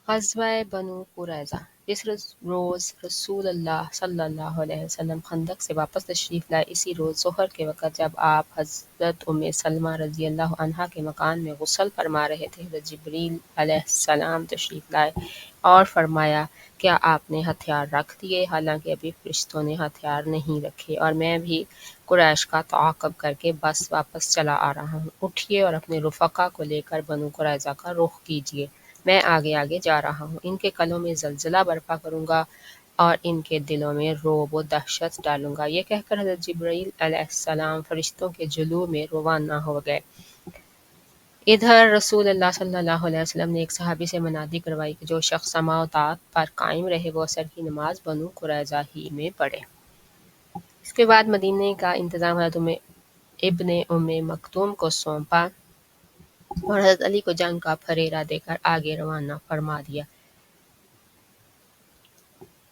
غزوہ بنو قریظہ۔ اس روز رسول اللہ صلی اللہ علیہ وسلم خندق سے واپس تشریف لائے۔ اسی روز ظہر کے وقت جب آپ حضرت ام سلمہ رضی اللہ عنہا کے مکان میں غسل فرما رہے تھے، حضرت جبریل علیہ السلام تشریف لائے اور فرمایا، کیا آپ نے ہتھیار رکھ دیے؟ حالانکہ ابھی فرشتوں نے ہتھیار نہیں رکھے اور میں بھی قریش کا تعاقب کر کے بس واپس چلا آ رہا ہوں۔ اٹھیے اور اپنے رفقا کو لے کر بنو قریظہ کا رخ کیجیے، میں آگے آگے جا رہا ہوں۔ ان کے قلوں میں زلزلہ برپا کروں گا اور ان کے دلوں میں رعب و دہشت ڈالوں گا۔ یہ کہہ کر حضرت جبرائیل علیہ السلام فرشتوں کے جلوہ میں روانہ ہو گئے۔ ادھر رسول اللہ صلی اللہ علیہ وسلم نے ایک صحابی سے منادی کروائی کہ جو شخص سماع و طاعت پر قائم رہے وہ عصر کی نماز بنو قریظہ ہی میں پڑھے۔ اس کے بعد مدینے کا انتظام حضرت ابن ام مکتوم کو سونپا اور حضرت علی کو جنگ کا پھریرا دے کر آگے روانہ فرما دیا۔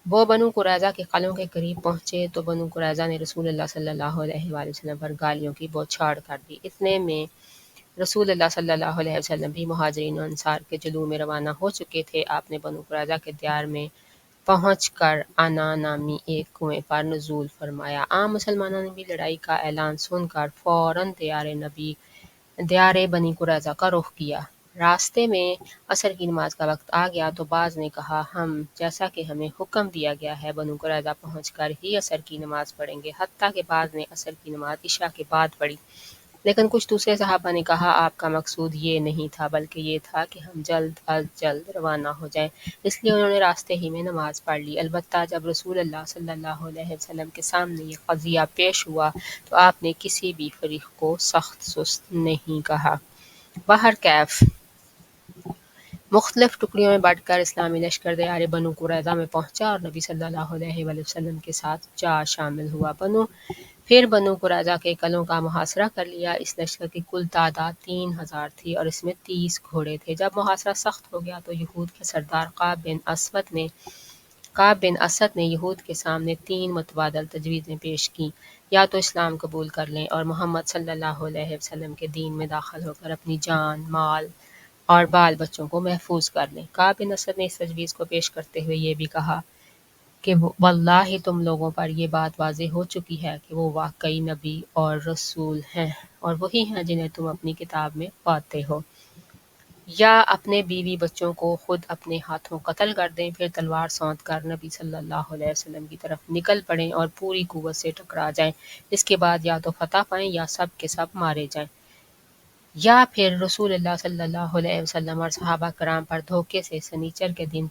وہ بنو قریظہ کے قلعوں کے قریب پہنچے تو بنو قریظہ نے رسول اللہ صلی اللہ علیہ وآلہ وسلم پر گالیوں کی بوچھاڑ کر دی۔ اتنے میں رسول اللہ صلی اللہ علیہ وسلم بھی مہاجرین و انصار کے جلوہ میں روانہ ہو چکے تھے۔ آپ نے بنو قریظہ کے دیار میں پہنچ کر انا نامی ایک کنویں پر نزول فرمایا۔ عام مسلمانوں نے بھی لڑائی کا اعلان سن کر فوراً دیار بنی قریظہ کا رخ کیا۔ راستے میں عصر کی نماز کا وقت آ گیا تو بعض نے کہا، ہم جیسا کہ ہمیں حکم دیا گیا ہے بنو قریظہ پہنچ کر ہی عصر کی نماز پڑھیں گے، حتیٰ کہ بعض نے عصر کی نماز عشاء کے بعد پڑھی۔ لیکن کچھ دوسرے صحابہ نے کہا، آپ کا مقصود یہ نہیں تھا بلکہ یہ تھا کہ ہم جلد از جلد روانہ ہو جائیں، اس لیے انہوں نے راستے ہی میں نماز پڑھ لی۔ البتہ جب رسول اللہ صلی اللہ علیہ وسلم کے سامنے یہ قضیہ پیش ہوا تو آپ نے کسی بھی فریق کو سخت سست نہیں کہا۔ بہرکیف مختلف ٹکڑیوں میں بٹ کر اسلامی لشکر دیار بنو قریظہ میں پہنچا اور نبی صلی اللہ علیہ وآلہ وسلم کے ساتھ جا شامل ہوا۔ پھر بنو قریظہ کے قلعوں کا محاصرہ کر لیا۔ اس لشکر کی کل تعداد 3000 تھی اور اس میں 30 گھوڑے تھے۔ جب محاصرہ سخت ہو گیا تو یہود کے سردار کعب بن اسد نے یہود کے سامنے 3 متبادل تجویزیں پیش کیں، یا تو اسلام قبول کر لیں اور محمد صلی اللہ علیہ وسلم کے دین میں داخل ہو کر اپنی جان، مال اور بال بچوں کو محفوظ کر لیں۔ کعب بن اسد نے اس تجویز کو پیش کرتے ہوئے یہ بھی کہا کہ واللہ تم لوگوں پر یہ بات واضح ہو چکی ہے کہ وہ واقعی نبی اور رسول ہیں اور وہی ہیں جنہیں تم اپنی کتاب میں پاتے ہو، یا اپنے بیوی بچوں کو خود اپنے ہاتھوں قتل کر دیں، پھر تلوار سونت کر نبی صلی اللہ علیہ وسلم کی طرف نکل پڑیں اور پوری قوت سے ٹکرا جائیں۔ اس کے بعد یا تو فتح پائیں یا سب کے سب مارے جائیں، یا پھر رسول اللہ صلی اللہ علیہ وسلم اور صحابہ کرام پر دھوکے سے سنیچر کے دن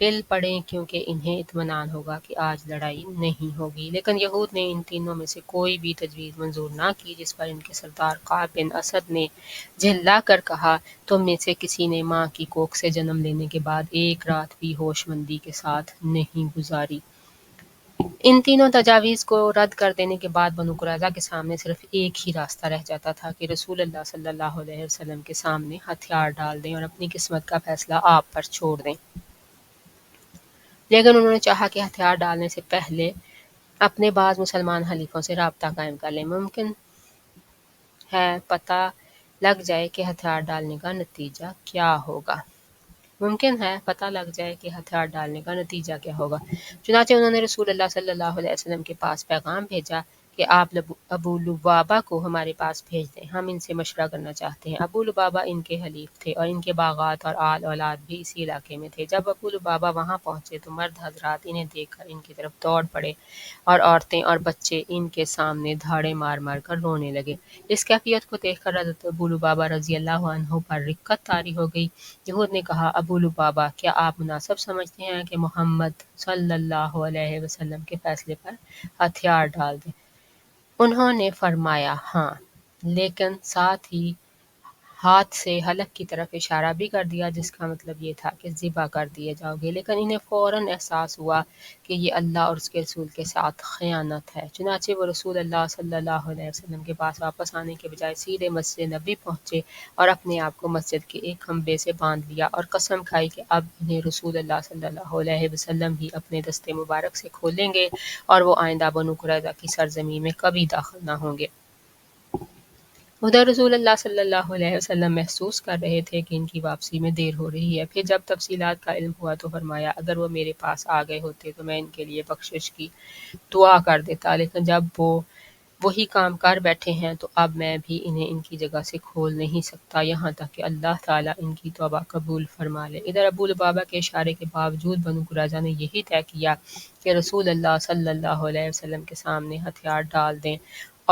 پل پڑیں، کیونکہ انہیں اطمینان ہوگا کہ آج لڑائی نہیں ہوگی۔ لیکن یہود نے ان تینوں میں سے کوئی بھی تجویز منظور نہ کی، جس پر ان کے سردار کعب بن اسد نے جھلا کر کہا، تم میں سے کسی نے ماں کی کوکھ سے جنم لینے کے بعد ایک رات بھی ہوش مندی کے ساتھ نہیں گزاری۔ ان تینوں تجاویز کو رد کر دینے کے بعد بنو قریظہ کے سامنے صرف ایک ہی راستہ رہ جاتا تھا کہ رسول اللہ صلی اللہ علیہ وسلم کے سامنے ہتھیار ڈال دیں اور اپنی قسمت کا فیصلہ آپ پر چھوڑ دیں۔ لیکن انہوں نے چاہا کہ ہتھیار ڈالنے سے پہلے اپنے بعض مسلمان حلیفوں سے رابطہ قائم کر لیں۔ ممکن ہے پتہ لگ جائے کہ ہتھیار ڈالنے کا نتیجہ کیا ہوگا۔ چنانچہ انہوں نے رسول اللہ صلی اللہ علیہ وسلم کے پاس پیغام بھیجا کہ آپ ابو لبابہ کو ہمارے پاس بھیج دیں، ہم ان سے مشورہ کرنا چاہتے ہیں۔ ابو لبابہ ان کے حلیف تھے اور ان کے باغات اور آل اولاد بھی اسی علاقے میں تھے۔ جب ابو لبابہ وہاں پہنچے تو مرد حضرات انہیں دیکھ کر ان کی طرف دوڑ پڑے اور عورتیں اور بچے ان کے سامنے دھاڑے مار مار کر رونے لگے۔ اس کیفیت کو دیکھ کر حضرت ابو لبابہ رضی اللہ عنہ پر رقت طاری ہو گئی۔ یہود نے کہا، ابو لبابہ، کیا آپ مناسب سمجھتے ہیں کہ محمد صلی اللہ علیہ وسلم کے فیصلے پر ہتھیار ڈال دیں؟ انہوں نے فرمایا، ہاں، لیکن ساتھ ہی ہاتھ سے حلق کی طرف اشارہ بھی کر دیا، جس کا مطلب یہ تھا کہ ذبح کر دیے جاؤ گے۔ لیکن انہیں فوراً احساس ہوا کہ یہ اللہ اور اس کے رسول کے ساتھ خیانت ہے، چنانچہ وہ رسول اللہ صلی اللہ علیہ وسلم کے پاس واپس آنے کے بجائے سیدھے مسجد نبی پہنچے اور اپنے آپ کو مسجد کے ایک کھمبے سے باندھ لیا اور قسم کھائی کہ اب انہیں رسول اللہ صلی اللہ علیہ وسلم ہی اپنے دستے مبارک سے کھولیں گے اور وہ آئندہ بنو قریظہ کی سرزمین میں کبھی داخل نہ ہوں گے۔ ادھر رسول اللہ صلی اللہ علیہ وسلم محسوس کر رہے تھے کہ ان کی واپسی میں دیر ہو رہی ہے۔ پھر جب تفصیلات کا علم ہوا تو فرمایا اگر وہ میرے پاس آ گئے ہوتے تو میں ان کے لیے بخشش کی دعا کر دیتا، لیکن جب وہ وہی کام کر بیٹھے ہیں تو اب میں بھی انہیں ان کی جگہ سے کھول نہیں سکتا یہاں تک کہ اللہ تعالیٰ ان کی توبہ قبول فرما لے۔ ادھر ابو لبابہ کے اشارے کے باوجود بنو قریظہ نے یہی طے کیا کہ رسول اللہ صلی اللہ علیہ وسلم کے سامنے ہتھیار ڈال دیں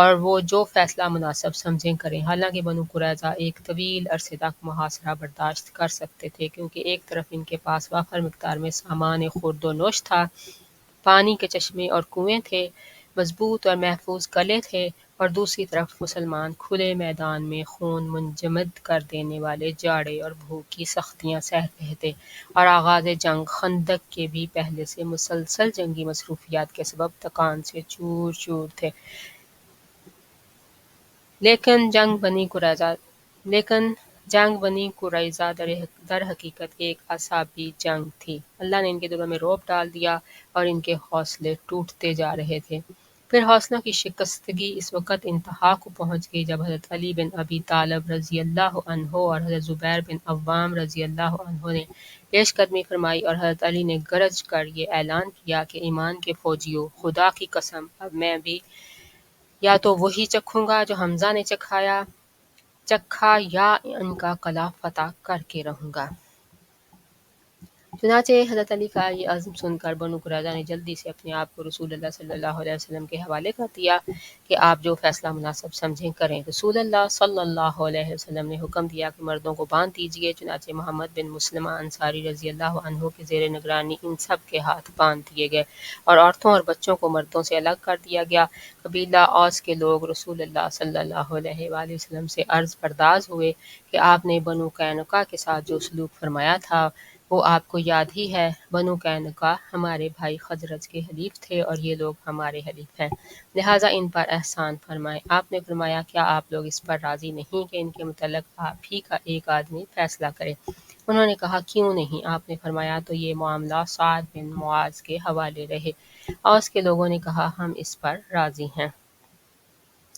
اور وہ جو فیصلہ مناسب سمجھیں کریں۔ حالانکہ بنو قریظہ ایک طویل عرصے تک محاصرہ برداشت کر سکتے تھے، کیونکہ ایک طرف ان کے پاس وافر مقدار میں سامان خورد و نوش تھا، پانی کے چشمے اور کنویں تھے، مضبوط اور محفوظ قلعے تھے، اور دوسری طرف مسلمان کھلے میدان میں خون منجمد کر دینے والے جاڑے اور بھوک کی سختیاں سہ رہے تھے، اور آغاز جنگ خندق کے بھی پہلے سے مسلسل جنگی مصروفیات کے سبب تکان سے چور چور تھے۔ لیکن جنگ بنی قریظہ در حقیقت ایک اعصابی جنگ تھی۔ اللہ نے ان کے دلوں میں رعب ڈال دیا اور ان کے حوصلے ٹوٹتے جا رہے تھے۔ پھر حوصلوں کی شکستگی اس وقت انتہا کو پہنچ گئی جب حضرت علی بن ابی طالب رضی اللہ عنہ اور حضرت زبیر بن عوام رضی اللہ عنہ نے پیش قدمی فرمائی، اور حضرت علی نے گرج کر یہ اعلان کیا کہ ایمان کے فوجیوں، خدا کی قسم اب میں بھی یا تو وہی چکھوں گا جو حمزہ نے چکھا یا ان کا قلعہ فتح کر کے رہوں گا۔ چنانچہ حضرت علی کا یہ عزم سن کر بنو قریظہ نے جلدی سے اپنے آپ کو رسول اللہ صلی اللہ علیہ وسلم کے حوالے کر دیا کہ آپ جو فیصلہ مناسب سمجھیں کریں۔ رسول اللہ صلی اللہ علیہ وسلم نے حکم دیا کہ مردوں کو باندھ دیجیے، چنانچہ محمد بن مسلمہ انصاری رضی اللہ عنہ کے زیر نگرانی ان سب کے ہاتھ باندھ دیے گئے، اور عورتوں اور بچوں کو مردوں سے الگ کر دیا گیا۔ قبیلہ اوس کے لوگ رسول اللہ صلی اللہ علیہ وآلہ وسلم سے عرض پرداز ہوئے کہ آپ نے بنو قینقاع کے ساتھ جو سلوک فرمایا تھا وہ آپ کو یاد ہی ہے۔ بنو قینقاع ہمارے بھائی خزرج کے حلیف تھے اور یہ لوگ ہمارے حلیف ہیں، لہٰذا ان پر احسان فرمائیں۔ آپ نے فرمایا کیا آپ لوگ اس پر راضی نہیں کہ ان کے متعلق آپ ہی کا ایک آدمی فیصلہ کرے؟ انہوں نے کہا کیوں نہیں؟ آپ نے فرمایا تو یہ معاملہ سعد بن معاذ کے حوالے رہے۔ اوس کے لوگوں نے کہا ہم اس پر راضی ہیں۔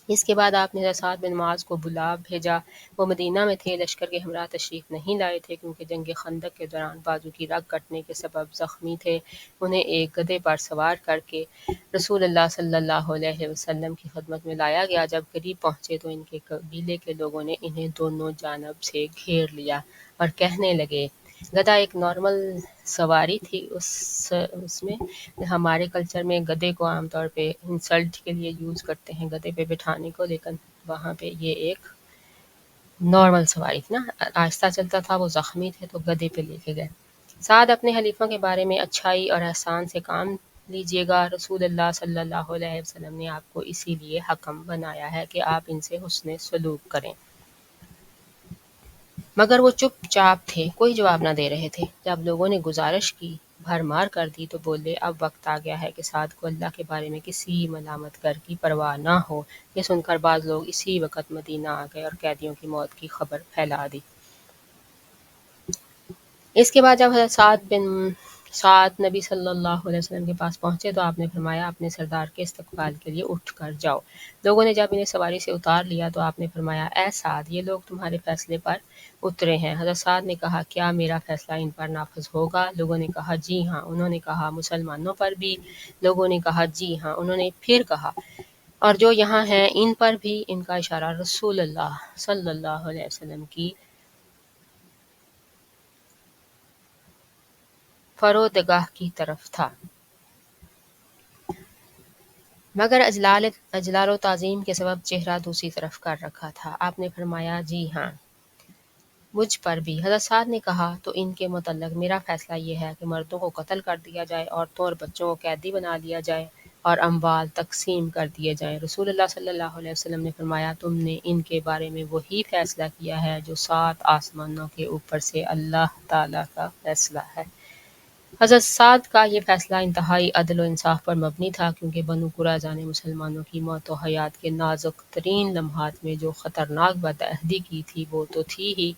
اس کے بعد آپ نے حضرت سعد بن معاذ کو بلا بھیجا۔ وہ مدینہ میں تھے، لشکر کے ہمراہ تشریف نہیں لائے تھے کیونکہ جنگ خندق کے دوران بازو کی رگ کٹنے کے سبب زخمی تھے۔ انہیں ایک گدھے پر سوار کر کے رسول اللہ صلی اللہ علیہ وسلم کی خدمت میں لایا گیا۔ جب قریب پہنچے تو ان کے قبیلے کے لوگوں نے انہیں دونوں جانب سے گھیر لیا اور کہنے لگے، گدھا ایک نارمل سواری تھی، اس میں ہمارے کلچر میں گدھے کو عام طور پہ انسلٹ کے لیے یوز کرتے ہیں، گدھے پہ بٹھانے کو، لیکن وہاں پہ یہ ایک نارمل سواری تھی نا، آہستہ چلتا تھا، وہ زخمی تھے تو گدھے پہ لے کے گئے۔ سعد اپنے حلیفوں کے بارے میں اچھائی اور احسان سے کام لیجیے گا، رسول اللہ صلی اللہ علیہ وسلم نے آپ کو اسی لیے حکم بنایا ہے کہ آپ ان سے حسن سلوک کریں۔ مگر وہ چپ چاپ تھے، کوئی جواب نہ دے رہے تھے۔ جب لوگوں نے گزارش کی، بھرمار کر دی تو بولے اب وقت آ گیا ہے کہ سعد کو اللہ کے بارے میں کسی ملامت گر کی پرواہ نہ ہو۔ یہ سن کر بعض لوگ اسی وقت مدینہ آ گئے اور قیدیوں کی موت کی خبر پھیلا دی۔ اس کے بعد جب حضرت سعد نبی صلی اللہ علیہ وسلم کے پاس پہنچے تو آپ نے فرمایا اپنے سردار کے استقبال کے لیے اٹھ کر جاؤ۔ لوگوں نے جب انہیں سواری سے اتار لیا تو آپ نے فرمایا اے سعد، یہ لوگ تمہارے فیصلے پر اترے ہیں۔ حضرت سعد نے کہا کیا میرا فیصلہ ان پر نافذ ہوگا؟ لوگوں نے کہا جی ہاں۔ انہوں نے کہا مسلمانوں پر بھی؟ لوگوں نے کہا جی ہاں۔ انہوں نے پھر کہا اور جو یہاں ہیں ان پر بھی؟ ان کا اشارہ رسول اللہ صلی اللہ علیہ وسلم کی فرودگاہ کی طرف تھا، مگر اجلال و تعظیم کے سبب چہرہ دوسری طرف کر رکھا تھا۔ آپ نے فرمایا جی ہاں، مجھ پر بھی۔ حضرت سعد نے کہا تو ان کے متعلق میرا فیصلہ یہ ہے کہ مردوں کو قتل کر دیا جائے، عورتوں اور بچوں کو قیدی بنا لیا جائے اور اموال تقسیم کر دیے جائیں۔ رسول اللہ صلی اللہ علیہ وسلم نے فرمایا تم نے ان کے بارے میں وہی فیصلہ کیا ہے جو 7 آسمانوں کے اوپر سے اللہ تعالیٰ کا فیصلہ ہے۔ حضرت سعد کا یہ فیصلہ انتہائی عدل و انصاف پر مبنی تھا، کیونکہ بنو قریظہ نے مسلمانوں کی موت و حیات کے نازک ترین لمحات میں جو خطرناک بدعہدی کی تھی وہ تو تھی ہی،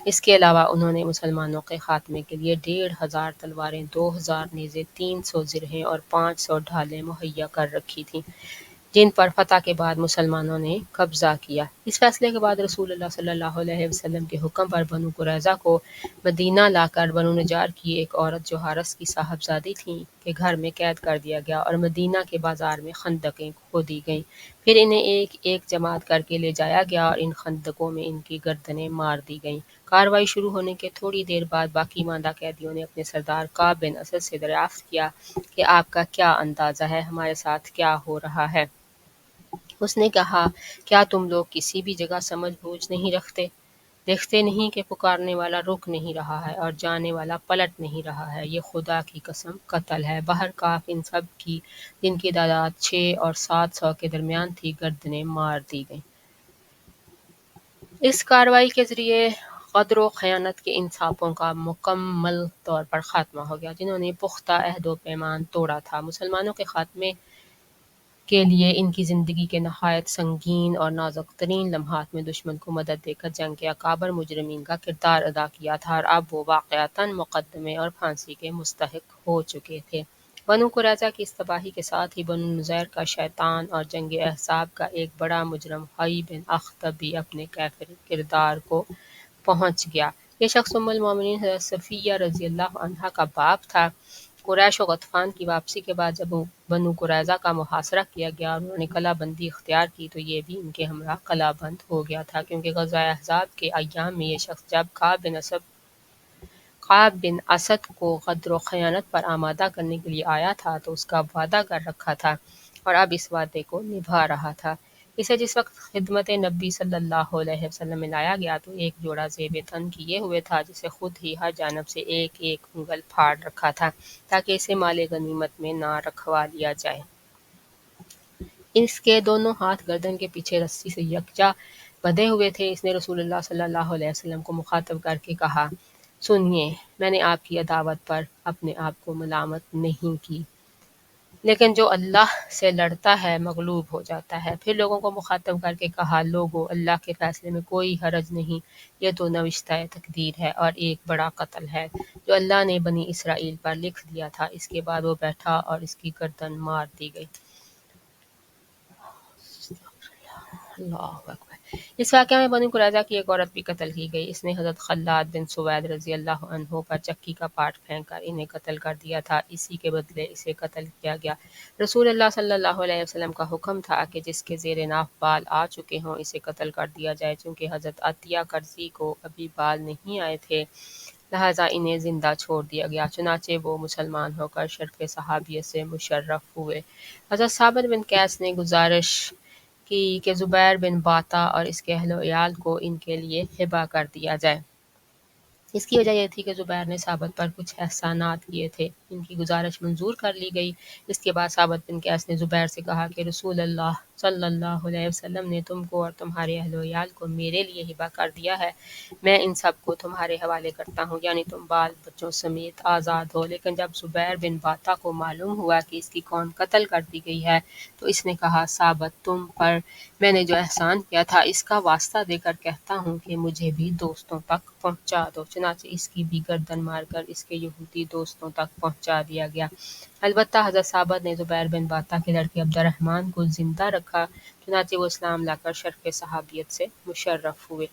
اس کے علاوہ انہوں نے مسلمانوں کے خاتمے کے لیے 1500 تلواریں، 2000 نیزے، 300 زرہیں اور 500 ڈھالیں مہیا کر رکھی تھیں۔ جن پر فتح کے بعد مسلمانوں نے قبضہ کیا۔ اس فیصلے کے بعد رسول اللہ صلی اللہ علیہ وسلم کے حکم پر بنو قریظہ کو مدینہ لا کر بنو نجار کی ایک عورت جو حارث کی صاحبزادی تھیں کے گھر میں قید کر دیا گیا اور مدینہ کے بازار میں خندقیں کھودی گئیں۔ پھر انہیں ایک ایک جماعت کر کے لے جایا گیا اور ان خندقوں میں ان کی گردنیں مار دی گئیں۔ کارروائی شروع ہونے کے تھوڑی دیر بعد باقی ماندہ قیدیوں نے اپنے سردار کعب بن اسد سے دریافت کیا کہ آپ کا کیا اندازہ ہے، ہمارے ساتھ کیا ہو رہا ہے؟ اس نے کہا، کیا تم لوگ کسی بھی جگہ سمجھ بوجھ نہیں رکھتے؟ دیکھتے نہیں کہ پکارنے والا رک نہیں رہا ہے اور جانے والا پلٹ نہیں رہا ہے؟ یہ خدا کی قسم قتل ہے۔ بہرکاف ان سب کی، جن کی تعداد 6 اور 700 کے درمیان تھی، گردنیں مار دی گئیں۔ اس کارروائی کے ذریعے غدر و خیانت کے ان چھاپوں کا مکمل طور پر خاتمہ ہو گیا جنہوں نے پختہ عہد و پیمان توڑا تھا۔ مسلمانوں کے خاتمے کے لیے ان کی زندگی کے نہایت سنگین اور نازک ترین لمحات میں دشمن کو مدد دے کر جنگ کے اکابر مجرمین کا کردار ادا کیا تھا، اور اب وہ واقعتاً مقدمے اور پھانسی کے مستحق ہو چکے تھے۔ بنو قریظہ کی اس تباہی کے ساتھ ہی بنو نضیر کا شیطان اور جنگ احزاب کا ایک بڑا مجرم حیy بن اخطب بھی اپنے کافر کردار کو پہنچ گیا۔ یہ شخص ام المومنین حضرت صفیہ رضی اللہ عنہا کا باپ تھا۔ قریش و غطفان کی واپسی کے بعد جب بنو قریظہ کا محاصرہ کیا گیا اور انہوں نے قلعہ بندی اختیار کی تو یہ بھی ان کے ہمراہ قلعہ بند ہو گیا تھا، کیونکہ غزوہ احزاب کے ایام میں یہ شخص جب کعب بن اسد کو غدر و خیانت پر آمادہ کرنے کے لیے آیا تھا تو اس کا وعدہ کر رکھا تھا اور اب اس وعدے کو نبھا رہا تھا۔ اسے جس وقت خدمت نبی صلی اللہ علیہ وسلم میں لایا گیا تو ایک جوڑا زیب تن کیے ہوئے تھا، جسے خود ہی ہر جانب سے ایک ایک انگل پھاڑ رکھا تھا تاکہ اسے مال غنیمت میں نہ رکھوا لیا جائے۔ اس کے دونوں ہاتھ گردن کے پیچھے رسی سے یکجا بندھے ہوئے تھے۔ اس نے رسول اللہ صلی اللہ علیہ وسلم کو مخاطب کر کے کہا، سنیے، میں نے آپ کی عداوت پر اپنے آپ کو ملامت نہیں کی، لیکن جو اللہ سے لڑتا ہے مغلوب ہو جاتا ہے۔ پھر لوگوں کو مخاطب کر کے کہا، لوگو، اللہ کے فیصلے میں کوئی حرج نہیں، یہ تو نوشتہ تقدیر ہے اور ایک بڑا قتل ہے جو اللہ نے بنی اسرائیل پر لکھ دیا تھا۔ اس کے بعد وہ بیٹھا اور اس کی گردن مار دی گئی۔ اللہ اکبر۔ اس واقعہ میں بنو قریظہ کی ایک عورت بھی قتل کی گئی۔ اس نے حضرت خلاد بن سوید رضی اللہ عنہ پر چکی کا پاٹ پھینک کر انہیں قتل کر دیا تھا، اسی کے بدلے اسے قتل کیا گیا۔ رسول اللہ صلی اللہ علیہ وسلم کا حکم تھا کہ جس کے زیر ناف بال آ چکے ہوں اسے قتل کر دیا جائے، چونکہ حضرت عطیہ کرزی کو ابھی بال نہیں آئے تھے لہٰذا انہیں زندہ چھوڑ دیا گیا، چنانچہ وہ مسلمان ہو کر شرف صحابیت سے مشرف ہوئے۔ حضرت ثابت بن قیس نے گزارش کی کہ زبیر بن باطا اور اس کے اہل و عیال کو ان کے لیے ہبہ کر دیا جائے۔ اس کی وجہ یہ تھی کہ زبیر نے ثابت پر کچھ احسانات کیے تھے۔ ان کی گزارش منظور کر لی گئی۔ اس کے بعد ثابت بن قیس نے زبیر سے کہا کہ رسول اللہ صلی اللہ علیہ وسلم نے تم کو اور تمہارے اہل و عیال کو میرے لیے ہبہ کر دیا ہے، میں ان سب کو تمہارے حوالے کرتا ہوں، یعنی تم بال بچوں سمیت آزاد ہو۔ لیکن جب زبیر بن باطا کو معلوم ہوا کہ اس کی کون قتل کر دی گئی ہے تو اس نے کہا، ثابت، تم پر میں نے جو احسان کیا تھا اس کا واسطہ دے کر کہتا ہوں کہ مجھے بھی دوستوں تک پہنچا دو، چنانچہ اس کی بھی گردن مار کر اس کے یہودی دوستوں تک پہنچا دیا گیا۔ البتہ حضرت ثابت نے زبیر بن باطا کے لڑکے عبد الرحمن کو زندہ رکھا، چنانچہ وہ اسلام لا کر شرف صحابیت سے مشرف ہوئے۔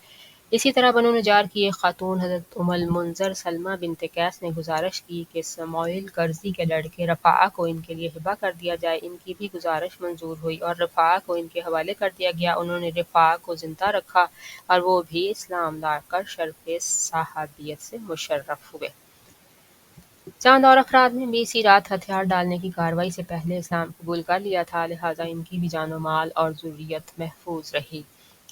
اسی طرح بنو نجار کی ایک خاتون حضرت ام المنذر سلمہ بنت قیس نے گزارش کی کہ سموئیل کرزی کے لڑکے رفاعہ کو ان کے لیے ہبہ کر دیا جائے۔ ان کی بھی گزارش منظور ہوئی اور رفاعہ کو ان کے حوالے کر دیا گیا۔ انہوں نے رفاعہ کو زندہ رکھا اور وہ بھی اسلام لا کر شرف صحابیت سے مشرف ہوئے۔ چند اور افراد نے بھی اسی رات ہتھیار ڈالنے کی کارروائی سے پہلے اسلام قبول کر لیا تھا، لہٰذا ان کی بھی جان و مال اور ذریت محفوظ رہی۔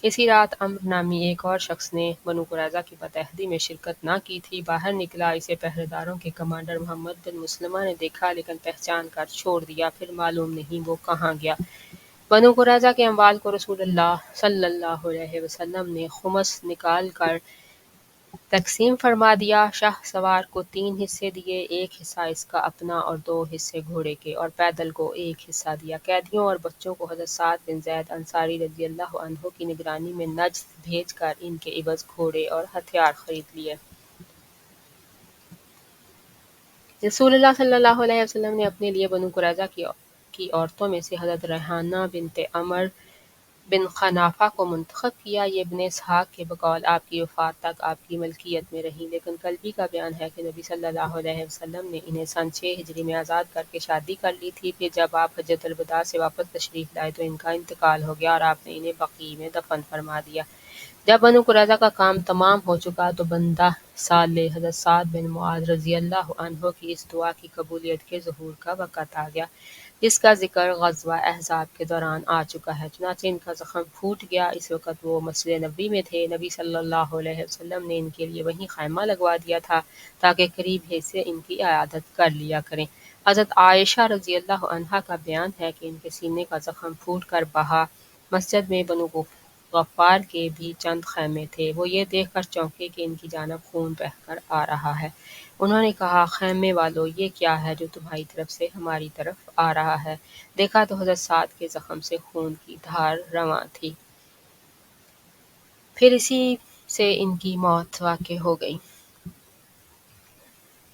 اسی رات عمرو نامی ایک اور شخص نے بنو قریظہ کی فتح میں شرکت نہ کی تھی، باہر نکلا۔ اسے پہرے داروں کے کمانڈر محمد بن مسلمہ نے دیکھا لیکن پہچان کر چھوڑ دیا، پھر معلوم نہیں وہ کہاں گیا۔ بنو قریظہ کے اموال کو رسول اللہ صلی اللہ علیہ وسلم نے خمس نکال کر تقسیم فرما دیا۔ شاہ سوار کو 3 حصے دیے، ایک حصہ اس کا اپنا اور 2 حصے گھوڑے کے، اور پیدل کو ایک حصہ دیا۔ قیدیوں اور بچوں کو حضرت سعد بن زید انصاری رضی اللہ عنہ کی نگرانی میں نجد بھیج کر ان کے عوض گھوڑے اور ہتھیار خرید لیے۔ رسول اللہ صلی اللہ علیہ وسلم نے اپنے لیے بنو قریظہ کی کی عورتوں میں سے حضرت ریحانہ بنت عمر بن خنافہ کو منتخب کیا۔ یہ ابن اسحاق کے بقول آپ کی وفات تک آپ کی ملکیت میں رہیں، لیکن قلبی کا بیان ہے کہ نبی صلی اللہ علیہ وسلم نے انہیں سن 6 ہجری میں آزاد کر کے شادی کر لی تھی۔ پھر جب آپ حجۃ الوداع سے واپس تشریف لائے تو ان کا انتقال ہو گیا اور آپ نے انہیں بقیع میں دفن فرما دیا۔ جب بنو قریظہ کا کام تمام ہو چکا تو بندہ صالح حضرت سعد بن معاذ رضی اللہ عنہ کی اس دعا کی قبولیت کے ظہور کا وقت آ گیا، جس کا ذکر غزوہ احزاب کے دوران آ چکا ہے۔ چنانچہ ان کا زخم پھوٹ گیا۔ اس وقت وہ مسجد نبوی میں تھے۔ نبی صلی اللہ علیہ وسلم نے ان کے لیے وہیں خیمہ لگوا دیا تھا تاکہ قریب ہی سے ان کی عیادت کر لیا کریں۔ حضرت عائشہ رضی اللہ عنہا کا بیان ہے کہ ان کے سینے کا زخم پھوٹ کر بہا۔ مسجد میں بنو غفار کے بھی چند خیمے تھے۔ وہ یہ دیکھ کر چونکے کہ ان کی جانب خون بہہ کر آ رہا ہے۔ انہوں نے کہا، خیمے والو، یہ کیا ہے جو تمہاری طرف سے ہماری طرف آ رہا ہے؟ دیکھا تو حضرت سعد کے زخم سے خون کی دھار رواں تھی۔ پھر اسی سے ان کی موت واقع ہو گئی۔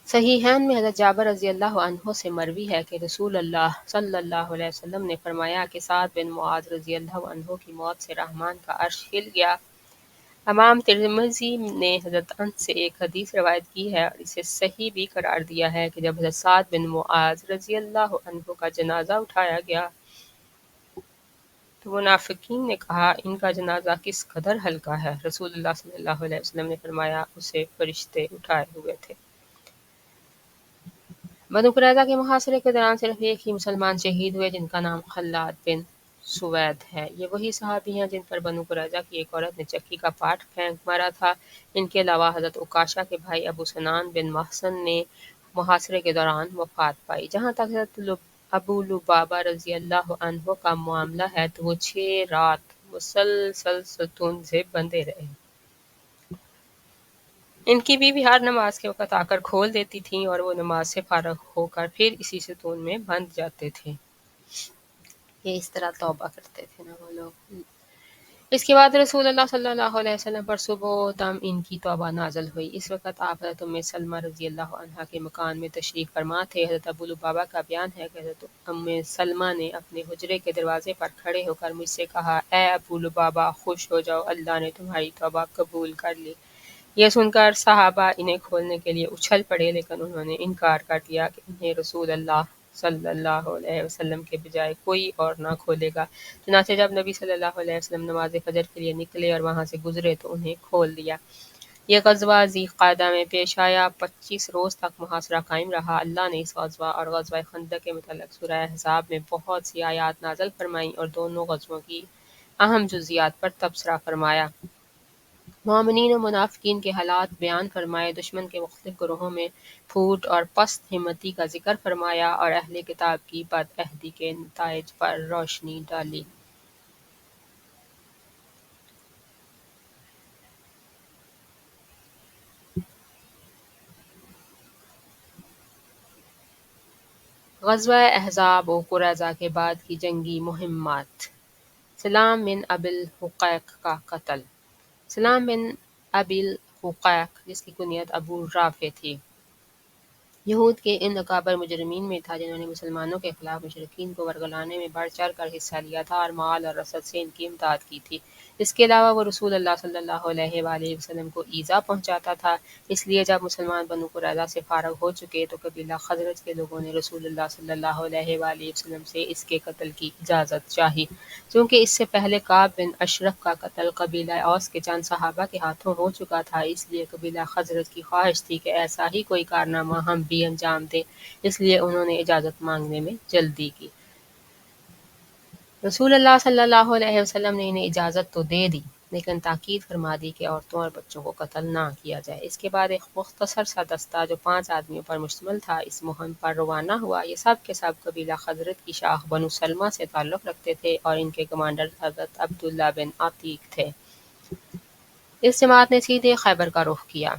صحیحین میں حضرت جابر رضی اللہ عنہ سے مروی ہے کہ رسول اللہ صلی اللہ علیہ وسلم نے فرمایا کہ سعد بن معاذ رضی اللہ عنہ کی موت سے رحمان کا عرش ہل گیا۔ امام ترمذی نے حضرت انس سے ایک حدیث روایت کی ہے اور اسے صحیح بھی قرار دیا ہے کہ جب حضرت سعد بن معاذ رضی اللہ عنہ کا جنازہ اٹھایا گیا تو منافقین نے کہا، ان کا جنازہ کس قدر ہلکا ہے۔ رسول اللہ صلی اللہ علیہ وسلم نے فرمایا، اسے فرشتے اٹھائے ہوئے تھے۔ بنو قریظہ کے محاصرے کے دوران صرف ایک ہی مسلمان شہید ہوئے جن کا نام خلاد بن سوید ہے۔ یہ وہی صحابی ہیں جن پر بنو قریظہ کی ایک عورت نے چکی کا پاٹ پھینک مارا تھا۔ ان کے علاوہ حضرت عکاشہ کے بھائی ابو سنان بن محصن نے محاصرے کے دوران وفات پائی۔ جہاں تک حضرت ابو لبابہ رضی اللہ عنہ کا معاملہ ہے تو وہ 6 رات مسلسل ستون سے بندھے رہے۔ ان کی بیوی ہر نماز کے وقت آ کر کھول دیتی تھیں اور وہ نماز سے فارغ ہو کر پھر اسی ستون میں بندھ جاتے تھے۔ یہ اس طرح توبہ کرتے تھے نا وہ لوگ۔ اس کے بعد رسول اللہ صلی اللہ علیہ وسلم پر صبح و دم ان کی توبہ نازل ہوئی۔ اس وقت آپ حضرت ام سلمہ رضی اللہ عنہا کے مکان میں تشریف فرما تھے۔ حضرت ابو لبابہ کا بیان ہے کہ حضرت ام سلمہ نے اپنے حجرے کے دروازے پر کھڑے ہو کر مجھ سے کہا، اے ابو لبابہ، خوش ہو جاؤ، اللہ نے تمہاری توبہ قبول کر لی۔ یہ سن کر صحابہ انہیں کھولنے کے لیے اچھل پڑے، لیکن انہوں نے انکار کر دیا کہ انہیں رسول اللہ صلی اللہ علیہ وسلم کے بجائے کوئی اور نہ کھولے گا۔ چنانچہ جب نبی صلی اللہ علیہ وسلم نماز فجر کے لیے نکلے اور وہاں سے گزرے تو انہیں کھول دیا۔ یہ غزوہ ذی قعدہ میں پیش آیا۔ 25 روز تک محاصرہ قائم رہا۔ اللہ نے اس غزوہ اور غزوہ خندق کے متعلق سورہ احزاب میں بہت سی آیات نازل فرمائیں اور دونوں غزووں کی اہم جزیات پر تبصرہ فرمایا۔ مومنین و منافقین کے حالات بیان فرمائے، دشمن کے مختلف گروہوں میں پھوٹ اور پست ہمتی کا ذکر فرمایا اور اہل کتاب کی بد عہدی کے نتائج پر روشنی ڈالی۔ غزوہ احزاب و قریظہ کے بعد کی جنگی مہمات۔ سلام بن ابی الحقیق کا قتل۔ سلام بن ابی الحقیق، جس کی کنیت ابو رافع تھی، یہود کے ان اکابر مجرمین میں تھا جنہوں نے مسلمانوں کے خلاف مشرکین کو ورگلانے میں بڑھ چڑھ کر حصہ لیا تھا اور مال اور رسد سے ان کی امداد کی تھی۔ اس کے علاوہ وہ رسول اللہ صلی اللہ علیہ وآلہ وسلم کو ایذا پہنچاتا تھا۔ اس لیے جب مسلمان بنو قریظہ سے فارغ ہو چکے تو قبیلہ خزرج کے لوگوں نے رسول اللہ صلی اللہ علیہ وآلہ وسلم سے اس کے قتل کی اجازت چاہی۔ چونکہ اس سے پہلے کعب بن اشرف کا قتل قبیلہ اوس کے چند صحابہ کے ہاتھوں ہو چکا تھا، اس لیے قبیلہ خزرج کی خواہش تھی کہ ایسا ہی کوئی کارنامہ ہم بھی انجام دیں، اس لیے انہوں نے اجازت مانگنے میں جلدی کی۔ رسول اللہ صلی اللہ علیہ وسلم نے انہیں اجازت تو دے دی، لیکن تاکید فرما دی کہ عورتوں اور بچوں کو قتل نہ کیا جائے۔ اس کے بعد ایک مختصر سا دستہ جو 5 آدمیوں پر مشتمل تھا اس مہم پر روانہ ہوا۔ یہ سب کے سب قبیلہ خزرج کی شاخ بنو سلمہ سے تعلق رکھتے تھے اور ان کے کمانڈر حضرت عبداللہ بن عتیق تھے۔ اس جماعت نے سیدھے خیبر کا رخ کیا،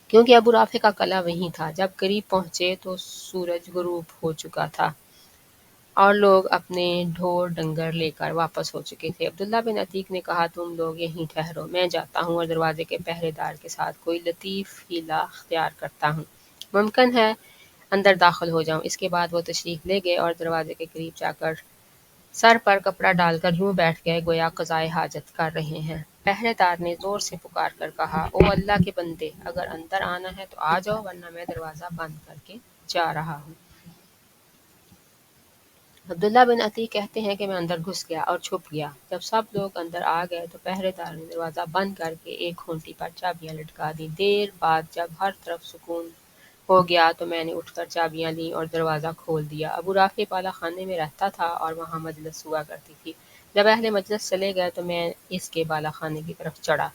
کیونکہ ابو رافع کا قلعہ وہیں تھا۔ جب قریب پہنچے تو سورج غروب ہو چکا تھا اور لوگ اپنے ڈھور ڈنگر لے کر واپس ہو چکے تھے۔ عبداللہ بن عتیق نے کہا، تم لوگ یہیں ٹھہرو، میں جاتا ہوں اور دروازے کے پہرے دار کے ساتھ کوئی لطیف ہیلا اختیار کرتا ہوں۔ ممکن ہے اندر داخل ہو جاؤں۔ اس کے بعد وہ تشریف لے گئے اور دروازے کے قریب جا کر سر پر کپڑا ڈال کر یوں بیٹھ گئے گویا قضائے حاجت کر رہے ہیں۔ پہرے دار نے زور سے پکار کر کہا، او اللہ کے بندے، اگر اندر آنا ہے تو آ جاؤ، ورنہ میں دروازہ بند کر کے جا رہا ہوں۔ عبداللہ بن عتیق کہتے ہیں کہ میں اندر گھس گیا اور چھپ گیا۔ جب سب لوگ اندر آ گئے تو پہرے دار نے دروازہ بند کر کے ایک کھونٹی پر چابیاں لٹکا دیں۔ دیر بعد جب ہر طرف سکون ہو گیا تو میں نے اٹھ کر چابیاں لیں اور دروازہ کھول دیا۔ ابو رافع بالا خانے میں رہتا تھا اور وہاں مجلس ہوا کرتی تھی۔ جب اہل مجلس چلے گئے تو میں اس کے بالا خانے کی طرف چڑھا۔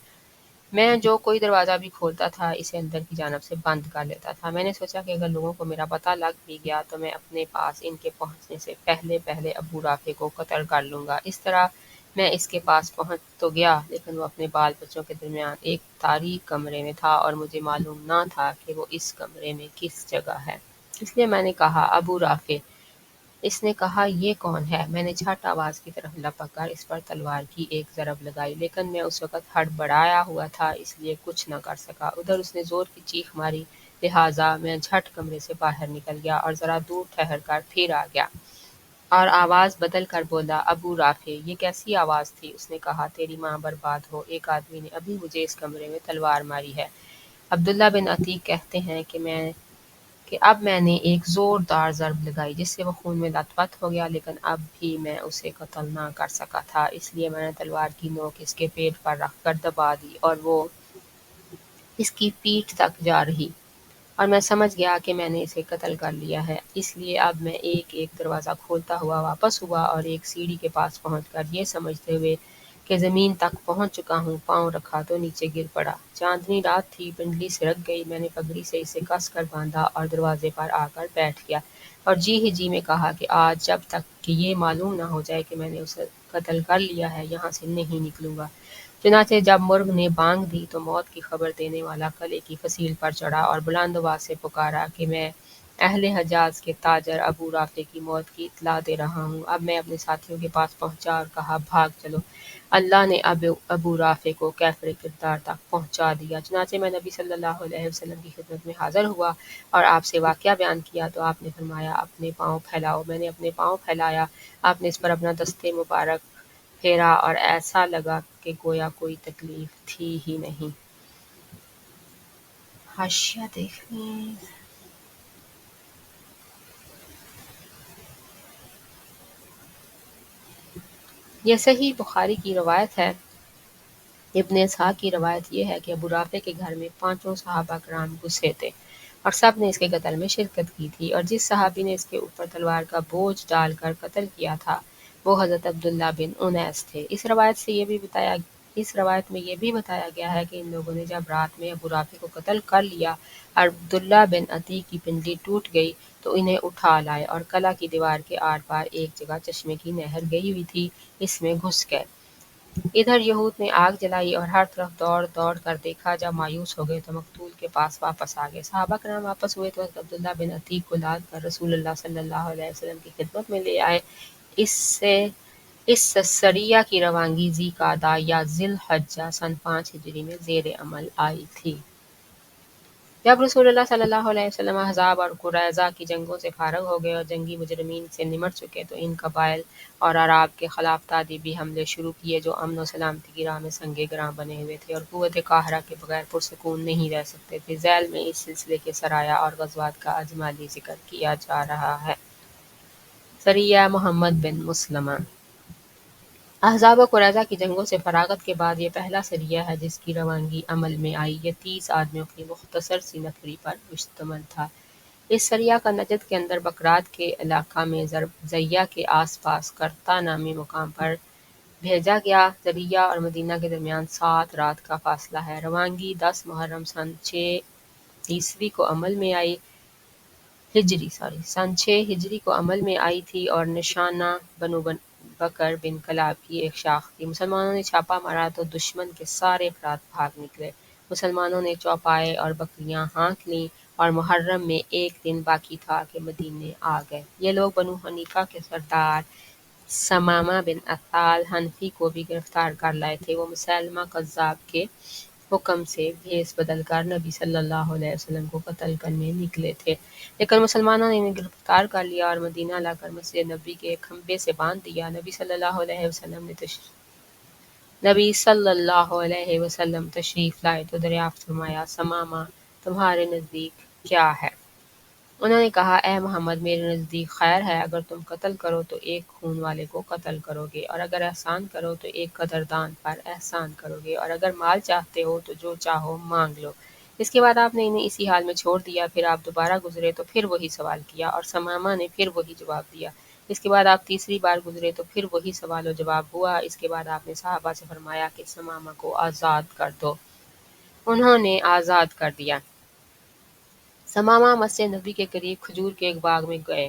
میں جو کوئی دروازہ بھی کھولتا تھا اسے اندر کی جانب سے بند کر لیتا تھا۔ میں نے سوچا کہ اگر لوگوں کو میرا پتہ لگ بھی گیا تو میں اپنے پاس ان کے پہنچنے سے پہلے ابو رافع کو قتل کر لوں گا۔ اس طرح میں اس کے پاس پہنچ تو گیا، لیکن وہ اپنے بال بچوں کے درمیان ایک تاریک کمرے میں تھا اور مجھے معلوم نہ تھا کہ وہ اس کمرے میں کس جگہ ہے۔ اس لیے میں نے کہا، ابو رافع۔ اس نے کہا، یہ کون ہے؟ میں نے جھٹ آواز کی طرف لپک کر اس پر تلوار کی ایک ضرب لگائی، لیکن میں اس وقت ہڑبڑایا ہوا تھا اس لیے کچھ نہ کر سکا۔ ادھر اس نے زور کی چیخ ماری، لہٰذا میں جھٹ کمرے سے باہر نکل گیا اور ذرا دور ٹھہر کر پھر آ گیا اور آواز بدل کر بولا، ابو رافع۔ یہ کیسی آواز تھی؟ اس نے کہا، تیری ماں برباد ہو، ایک آدمی نے ابھی مجھے اس کمرے میں تلوار ماری ہے۔ عبداللہ بن عتیق کہتے ہیں کہ اب میں نے ایک زوردار ضرب لگائی جس سے وہ خون میں لت پت ہو گیا، لیکن اب بھی میں اسے قتل نہ کر سکا تھا، اس لیے میں نے تلوار کی نوک اس کے پیٹ پر رکھ کر دبا دی اور وہ اس کی پیٹھ تک جا رہی اور میں سمجھ گیا کہ میں نے اسے قتل کر لیا ہے۔ اس لیے اب میں ایک ایک دروازہ کھولتا ہوا واپس ہوا اور ایک سیڑھی کے پاس پہنچ کر یہ سمجھتے ہوئے کہ زمین تک پہنچ چکا ہوں، پاؤں رکھا تو نیچے گر پڑا۔ چاندنی رات تھی، پنڈلی سرک گئی، میں نے پگڑی سے اسے کس کر باندھا اور دروازے پر آ کر بیٹھ گیا اور جی میں کہا کہ آج جب تک کہ یہ معلوم نہ ہو جائے کہ میں نے اسے قتل کر لیا ہے یہاں سے نہیں نکلوں گا۔ چنانچہ جب مرغ نے بانگ دی تو موت کی خبر دینے والا قلعے کی فصیل پر چڑھا اور بلند آواز سے پکارا کہ میں اہل حجاز کے تاجر ابو رافع کی موت کی اطلاع دے رہا ہوں۔ اب میں اپنے ساتھیوں کے پاس پہنچا اور کہا، بھاگ چلو، اللہ نے ابو رافع کو کیفر کردار تک پہنچا دیا۔ چنانچہ میں نبی صلی اللہ علیہ وسلم کی خدمت میں حاضر ہوا اور آپ سے واقعہ بیان کیا تو آپ نے فرمایا، اپنے پاؤں پھیلاؤ۔ میں نے اپنے پاؤں پھیلایا، آپ نے اس پر اپنا دست مبارک پھیرا اور ایسا لگا کہ گویا کوئی تکلیف تھی ہی نہیں۔ حاشیہ دیکھ لیں۔ یہ صحیح بخاری کی روایت ہے۔ ابن اسحاق کی روایت یہ ہے کہ ابو رافع کے گھر میں 5 صحابہ کرام گھسے تھے اور سب نے اس کے قتل میں شرکت کی تھی، اور جس صحابی نے اس کے اوپر تلوار کا بوجھ ڈال کر قتل کیا تھا وہ حضرت عبداللہ بن انیس تھے۔ اس روایت میں یہ بھی بتایا گیا ہے کہ ان لوگوں نے جب رات میں ابو رافع کو قتل کر لیا اور عبداللہ بن عتیق کی پنڈلی ٹوٹ گئی تو انہیں اٹھا لائے اور قلعہ کی دیوار کے آر پار ایک جگہ چشمے کی نہر گئی ہوئی تھی، اس میں گھس گئے۔ ادھر یہود نے آگ جلائی اور ہر طرف دوڑ دوڑ کر دیکھا، جب مایوس ہو گئے تو مقتول کے پاس واپس آ گئے۔ صحابہ کرام واپس ہوئے تو حضرت عبداللہ بن عتیق کو لاد کر رسول اللہ صلی اللہ علیہ وسلم کی خدمت میں لے آئے۔ اس سریہ کی روانگی ذی قعدہ یا ذی الحجہ سن 5 ہجری میں زیر عمل آئی تھی۔ جب رسول اللہ صلی اللہ علیہ وسلم احزاب اور قریظہ کی جنگوں سے فارغ ہو گئے اور جنگی مجرمین سے نمٹ چکے تو ان قبائل اور اعراب کے خلاف تادیبی حملے شروع کیے جو امن و سلامتی کی راہ میں سنگ گراں بنے ہوئے تھے اور قوت قاہرہ کے بغیر پرسکون نہیں رہ سکتے تھے۔ ذیل میں اس سلسلے کے سرایا اور غزوات کا اجمالی ذکر کیا جا رہا ہے۔ سریہ محمد بن مسلمہ۔ احزاب و قریظہ کی جنگوں سے فراغت کے بعد یہ پہلا سریہ ہے جس کی روانگی عمل میں آئی۔ یہ 30 آدمیوں کی مختصر سی نفری پر مشتمل تھا۔ اس سریہ کا نجد کے اندر بکرات کے علاقہ میں زیہ کے آس پاس کرتا نامی مقام پر بھیجا گیا۔ زریہ اور مدینہ کے درمیان 7 رات کا فاصلہ ہے۔ روانگی 10 محرم سن 6 عیسوی کو عمل میں آئی سن 6 ہجری کو عمل میں آئی تھی اور نشانہ بنو بکر بن کلاب کی ایک شاخ تھی۔ مسلمانوں نے چھاپا مارا تو دشمن کے سارے افراد بھاگ نکلے۔ مسلمانوں نے چوپائے اور بکریاں ہانک لیں اور محرم میں ایک دن باقی تھا کہ مدینے آ گئے۔ یہ لوگ بنو حنیفہ کے سردار ثمامہ بن اثال حنفی کو بھی گرفتار کر لائے تھے۔ وہ مسیلمہ کذاب کے حکم سے بھیس بدل کر نبی صلی اللہ علیہ وسلم کو قتل کرنے نکلے تھے، لیکن مسلمانوں نے انہیں گرفتار کر لیا اور مدینہ لا کر مسجد نبی کے ایک کھمبے سے باندھ دیا۔ نبی صلی اللہ علیہ وسلم تشریف لائے تو دریافت فرمایا، ثمامہ تمہارے نزدیک کیا ہے؟ انہوں نے کہا، اے محمد، میرے نزدیک خیر ہے، اگر تم قتل کرو تو ایک خون والے کو قتل کرو گے، اور اگر احسان کرو تو ایک قدردان پر احسان کرو گے، اور اگر مال چاہتے ہو تو جو چاہو مانگ لو۔ اس کے بعد آپ نے انہیں اسی حال میں چھوڑ دیا، پھر آپ دوبارہ گزرے تو پھر وہی سوال کیا اور ثمامہ نے پھر وہی جواب دیا۔ اس کے بعد آپ تیسری بار گزرے تو پھر وہی سوال و جواب ہوا۔ اس کے بعد آپ نے صحابہ سے فرمایا کہ ثمامہ کو آزاد کر دو۔ انہوں نے آزاد کر دیا۔ ثمامہ مسجد نبی کے قریب کھجور کے ایک باغ میں گئے،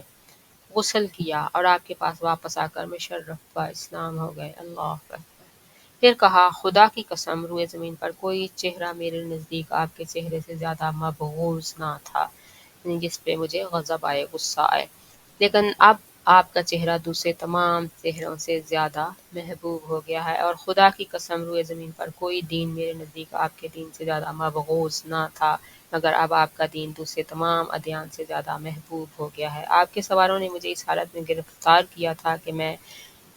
غسل کیا اور آپ کے پاس واپس آ کر مشرف با اسلام ہو گئے۔ اللہ اکبر۔ پھر کہا، خدا کی قسم، روئے زمین پر کوئی چہرہ میرے نزدیک آپ کے چہرے سے زیادہ مبغوض نہ تھا، یعنی جس پہ مجھے غضب آئے، غصہ آئے، لیکن اب آپ کا چہرہ دوسرے تمام چہروں سے زیادہ محبوب ہو گیا ہے، اور خدا کی قسم، روئے زمین پر کوئی دین میرے نزدیک آپ کے دین سے زیادہ مبغوض نہ تھا، مگر اب آپ کا دین دوسرے تمام ادیان سے زیادہ محبوب ہو گیا ہے۔ آپ کے سواروں نے مجھے اس حالت میں گرفتار کیا تھا کہ میں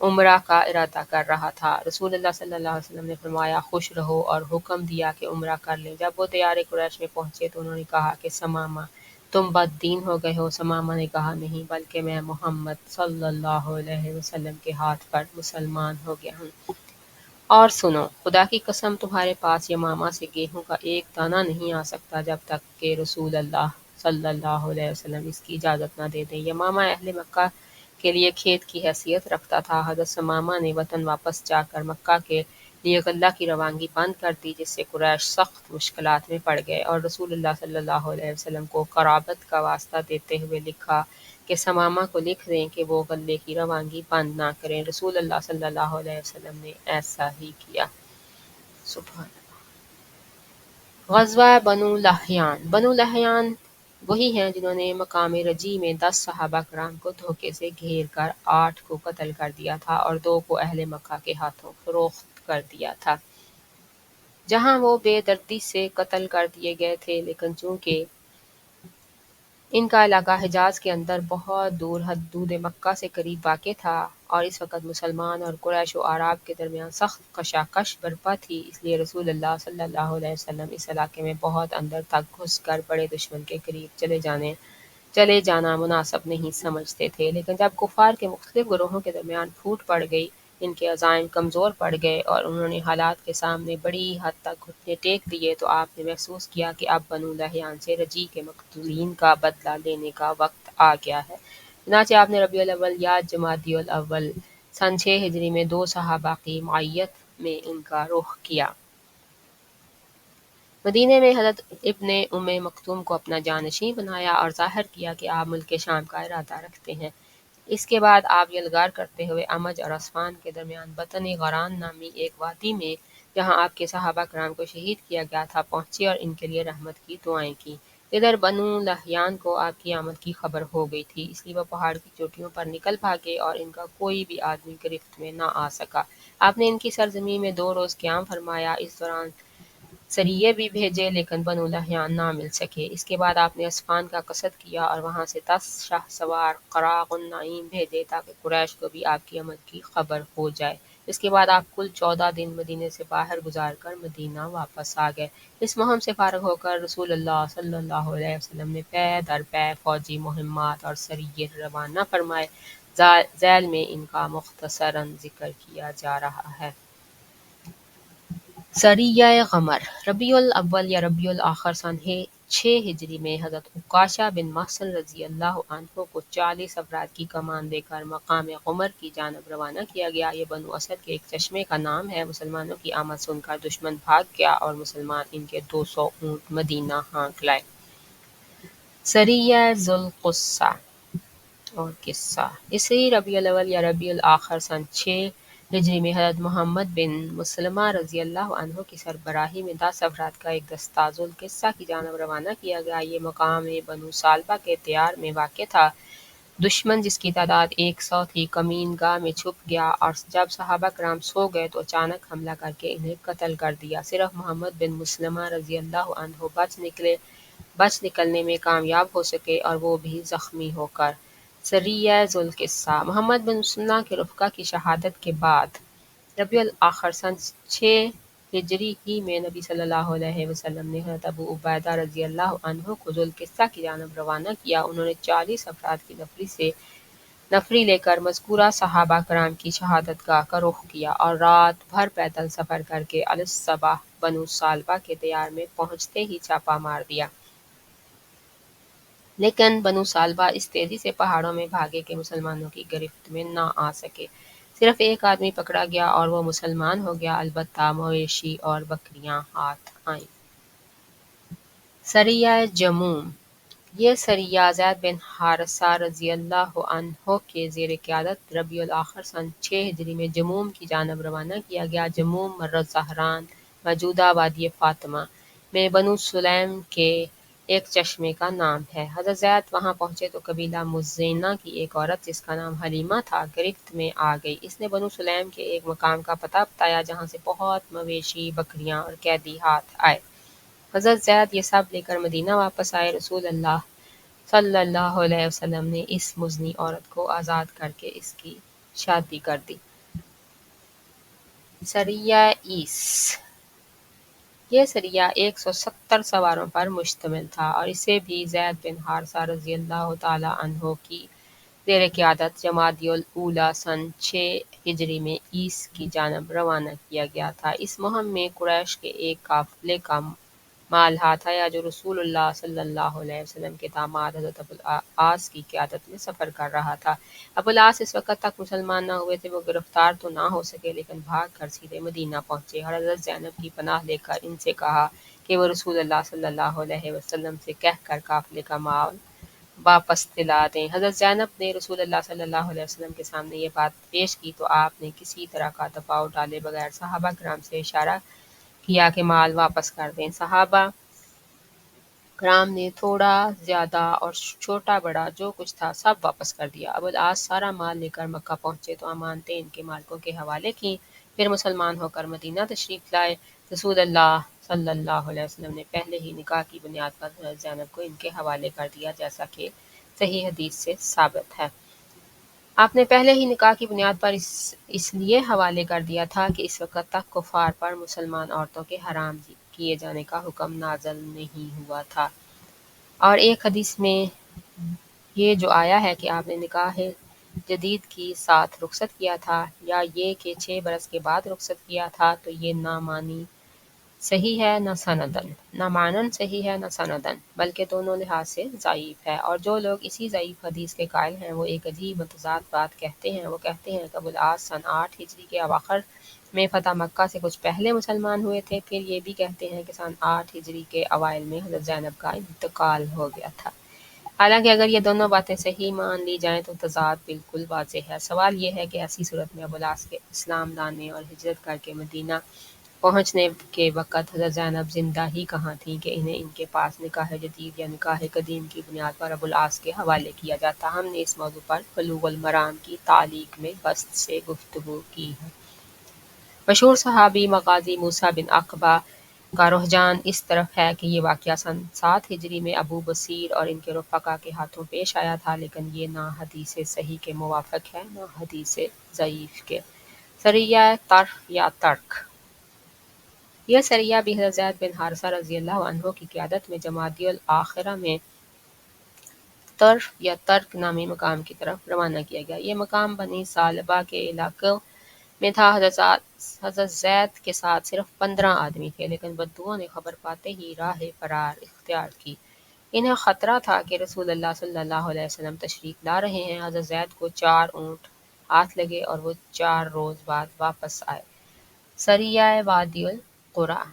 عمرہ کا ارادہ کر رہا تھا۔ رسول اللہ صلی اللہ علیہ وسلم نے فرمایا، خوش رہو، اور حکم دیا کہ عمرہ کر لیں۔ جب وہ دیار قریش میں پہنچے تو انہوں نے کہا کہ ثمامہ تم بد دین ہو گئے ہو۔ ثمامہ نے کہا، نہیں، بلکہ میں محمد صلی اللہ علیہ وسلم کے ہاتھ پر مسلمان ہو گیا ہوں۔ اور سنو، خدا کی قسم، تمہارے پاس یمامہ سے گیہوں کا ایک دانہ نہیں آ سکتا جب تک کہ رسول اللہ صلی اللہ علیہ وسلم اس کی اجازت نہ دے دیں۔ یمامہ اہل مکہ کے لیے کھیت کی حیثیت رکھتا تھا۔ حضرت ثمامہ نے وطن واپس جا کر مکہ کے لیے غلہ کی روانگی بند کر دی، جس سے قریش سخت مشکلات میں پڑ گئے، اور رسول اللہ صلی اللہ علیہ وسلم کو قرابت کا واسطہ دیتے ہوئے لکھا کہ ثمامہ کو لکھ دیں کہ وہ غلے کی روانگی بند نہ کریں۔ رسول اللہ صلی اللہ علیہ وسلم نے ایسا ہی کیا۔ سبحان اللہ۔ غزوہ بنو لحیان۔ بنو لحیان وہی ہیں جنہوں نے مقام رجی میں 10 صحابہ کرام کو دھوکے سے گھیر کر 8 کو قتل کر دیا تھا اور 2 کو اہل مکہ کے ہاتھوں فروخت کر دیا تھا، جہاں وہ بے دردی سے قتل کر دیے گئے تھے، لیکن چونکہ ان کا علاقہ حجاز کے اندر بہت دور حدود مکہ سے قریب واقع تھا، اور اس وقت مسلمان اور قریش و اعراب کے درمیان سخت کشاکش برپا تھی، اس لیے رسول اللہ صلی اللہ علیہ وسلم اس علاقے میں بہت اندر تک گھس کر بڑے دشمن کے قریب چلے جانا مناسب نہیں سمجھتے تھے۔ لیکن جب کفار کے مختلف گروہوں کے درمیان پھوٹ پڑ گئی، ان کے عزائم کمزور پڑ گئے اور انہوں نے حالات کے سامنے بڑی حد تک گھٹنے ٹیک دیے، تو آپ نے محسوس کیا کہ اب بنو لحیان سے رجی کے مقتولین کا بدلہ لینے کا وقت آ گیا ہے۔ چنانچہ آپ نے ربیع الاول یا جمادی الاول سن 6 ہجری میں 2 صحابہ کی معیت میں ان کا رخ کیا۔ مدینے میں حضرت ابن ام مکتوم کو اپنا جانشین بنایا اور ظاہر کیا کہ آپ ملک شام کا ارادہ رکھتے ہیں۔ اس کے بعد آپ یلغار کرتے ہوئے امج اور عصفان کے درمیان بطن غران نامی ایک وادی میں، جہاں آپ کے صحابہ کرام کو شہید کیا گیا تھا، پہنچے اور ان کے لیے رحمت کی دعائیں کی۔ ادھر بنو لحیان کو آپ کی آمد کی خبر ہو گئی تھی، اس لیے وہ پہاڑ کی چوٹیوں پر نکل بھاگے اور ان کا کوئی بھی آدمی گرفت میں نہ آ سکا۔ آپ نے ان کی سرزمین میں 2 روز قیام فرمایا۔ اس دوران سریے بھی بھیجے، لیکن بنو لحیان نہ مل سکے۔ اس کے بعد آپ نے عصفان کا قصد کیا اور وہاں سے 10 شاہ سوار قراق النعیم بھیجے تاکہ قریش کو بھی آپ کی آمد کی خبر ہو جائے۔ اس کے بعد آپ کل 14 دن مدینے سے باہر گزار کر مدینہ واپس آ گئے۔ اس مہم سے فارغ ہو کر رسول اللہ صلی اللہ علیہ وسلم نے پے در پے فوجی مہمات اور سریے روانہ فرمائے۔ ذیل میں ان کا مختصراً ذکر کیا جا رہا ہے۔ سریہ غمر۔ ربیع الاول یا ربیع الاخر سن 6 ہجری میں حضرت عکاشہ بن محصن رضی اللہ عنہ کو 40 افراد کی کمان دے کر مقام غمر کی جانب روانہ کیا گیا۔ یہ بنو اسد کے ایک چشمے کا نام ہے۔ مسلمانوں کی آمد سن کر دشمن بھاگ گیا اور مسلمان ان کے 200 اونٹ مدینہ ہانک لائے۔ سریہ ذو القصہ اور قصہ۔ اسی ربیع الاول یا ربیع الاخر سن 6 ہجری میں حضرت محمد بن مسلمہ رضی اللہ عنہ کی سربراہی میں 10 افراد کا ایک دستہ ذو القصہ کی جانب روانہ کیا گیا۔ یہ مقام بنو سالبہ کے دیار میں واقع تھا۔ دشمن جس کی تعداد 100 تھی کمین گاہ میں چھپ گیا اور جب صحابہ کرام سو گئے تو اچانک حملہ کر کے انہیں قتل کر دیا۔ صرف محمد بن مسلمہ رضی اللہ عنہ بچ نکلنے میں کامیاب ہو سکے اور وہ بھی زخمی ہو کر۔ سریہ ذوالقصہ محمد بن مسلمہ کے رفقا کی شہادت کے بعد ربیع الاخر سن 6 ہجری ہی میں نبی صلی اللہ علیہ وسلم نے حضرت ابو عبیدہ رضی اللہ عنہ کو ذوالقصہ کی جانب روانہ کیا۔ انہوں نے 40 افراد کی نفری لے کر مذکورہ صحابہ کرام کی شہادت گاہ کا رخ کیا اور رات بھر پیدل سفر کر کے الصباح بنو سالبہ کے دیار میں پہنچتے ہی چھاپا مار دیا۔ لیکن بنو سالبہ اس تیزی سے پہاڑوں میں بھاگے کہ مسلمانوں کی گرفت میں نہ آ سکے۔ صرف ایک آدمی پکڑا گیا اور وہ مسلمان ہو گیا، البتہ مویشی اور بکریاں ہاتھ آئیں۔ سریہ جموم یہ سریہ زید بن حارثہ رضی اللہ عنہ کے زیر قیادت ربیع الاخر سن 6 ہجری میں جموم کی جانب روانہ کیا گیا۔ جموم مر زہران موجودہ وادی فاطمہ میں بنو سلیم کے ایک چشمے کا نام ہے۔ حضرت زید وہاں پہنچے تو قبیلہ مزینہ کی ایک عورت جس کا نام حلیمہ تھا گرفت میں آ گئی۔ اس نے بنو سلیم کے ایک مقام کا پتہ بتایا جہاں سے بہت مویشی، بکریاں اور قیدی ہاتھ آئے۔ حضرت زید یہ سب لے کر مدینہ واپس آئے۔ رسول اللہ صلی اللہ علیہ وسلم نے اس مزنی عورت کو آزاد کر کے اس کی شادی کر دی۔ سریہ ایس یہ سریہ 170 سواروں پر مشتمل تھا اور اسے بھی زید بن حارثہ رضی اللہ تعالی عنہ کی زیر قیادت جمادی الاولیٰ سن 6 ہجری میں ایس کی جانب روانہ کیا گیا تھا۔ اس مہم میں قریش کے ایک قافلے کا مال ہاتھ آیا جو رسول اللہ صلی اللہ علیہ وسلم کے داماد حضرت ابو العاص کی قیادت میں سفر کر رہا تھا۔ ابو العاص اس وقت تک مسلمان نہ ہوئے تھے، وہ گرفتار تو نہ ہو سکے لیکن بھاگ کر سیدھے مدینہ پہنچے اور حضرت زینب کی پناہ لے کر ان سے کہا کہ وہ رسول اللہ صلی اللہ علیہ وسلم سے کہہ کر قافلے کا مال واپس دلا دیں۔ حضرت زینب نے رسول اللہ صلی اللہ علیہ وسلم کے سامنے یہ بات پیش کی تو آپ نے کسی طرح کا دباؤ ڈالے بغیر صحابہ کرام سے اشارہ کیا کہ مال واپس کر دیں۔ صحابہ کرام نے تھوڑا زیادہ اور چھوٹا بڑا جو کچھ تھا سب واپس کر دیا۔ ابو العاص سارا مال لے کر مکہ پہنچے تو امانتیں ان کے مالکوں کے حوالے کیں، پھر مسلمان ہو کر مدینہ تشریف لائے۔ رسول اللہ صلی اللہ علیہ وسلم نے پہلے ہی نکاح کی بنیاد پر حضرت زینب کو ان کے حوالے کر دیا جیسا کہ صحیح حدیث سے ثابت ہے۔ آپ نے پہلے ہی نکاح کی بنیاد پر اس لیے حوالے کر دیا تھا کہ اس وقت تک کفار پر مسلمان عورتوں کے حرام کیے جانے کا حکم نازل نہیں ہوا تھا۔ اور ایک حدیث میں یہ جو آیا ہے کہ آپ نے نکاح جدید کی ساتھ رخصت کیا تھا یا یہ کہ 6 برس کے بعد رخصت کیا تھا، تو یہ نہ معنی صحیح ہے نہ سندن، نہ معنن صحیح ہے نہ سندن، بلکہ دونوں لحاظ سے ضعیف ہے۔ اور جو لوگ اسی ضعیف حدیث کے قائل ہیں وہ ایک عجیب متضاد بات کہتے ہیں۔ وہ کہتے ہیں کہ ابو العاص سن 8 ہجری کے اواخر میں فتح مکہ سے کچھ پہلے مسلمان ہوئے تھے، پھر یہ بھی کہتے ہیں کہ سن 8 ہجری کے اوائل میں حضرت زینب کا انتقال ہو گیا تھا۔ حالانکہ اگر یہ دونوں باتیں صحیح مان لی جائیں تو تضاد بالکل واضح ہے۔ سوال یہ ہے کہ ایسی صورت میں ابو العاص کے اسلام لانے اور ہجرت کر کے مدینہ پہنچنے کے وقت حضرت زینب زندہ ہی کہاں تھیں کہ انہیں ان کے پاس نکاح جدید یا نکاح قدیم کی بنیاد پر ابو العاص کے حوالے کیا جاتا۔ ہم نے اس موضوع پر بلوغ المرام کی تعلیق میں بسط سے گفتگو کی ہے۔ مشہور صحابی مغازی موسیٰ بن عقبہ کا رجحان اس طرف ہے کہ یہ واقعہ سن 7 ہجری میں ابو بصیر اور ان کے رفقا کے ہاتھوں پیش آیا تھا، لیکن یہ نہ حدیث صحیح کے موافق ہے نہ حدیث ضعیف کے۔ سریہ طرف یا ترک یہ سریہ بھی حضرت زید بن حارثہ رضی اللہ عنہ کی قیادت میں جمادی الاخرہ میں طرف یا ترک نامی مقام کی طرف روانہ کیا گیا۔ یہ مقام بنی سالبہ کے علاقوں میں تھا۔ حضرت زید کے ساتھ صرف 15 آدمی تھے، لیکن بدوؤں نے خبر پاتے ہی راہ فرار اختیار کی۔ انہیں خطرہ تھا کہ رسول اللہ صلی اللہ علیہ وسلم تشریف لا رہے ہیں۔ حضرت زید کو 4 اونٹ ہاتھ لگے اور وہ 4 روز بعد واپس آئے۔ سریہ وادی القریٰ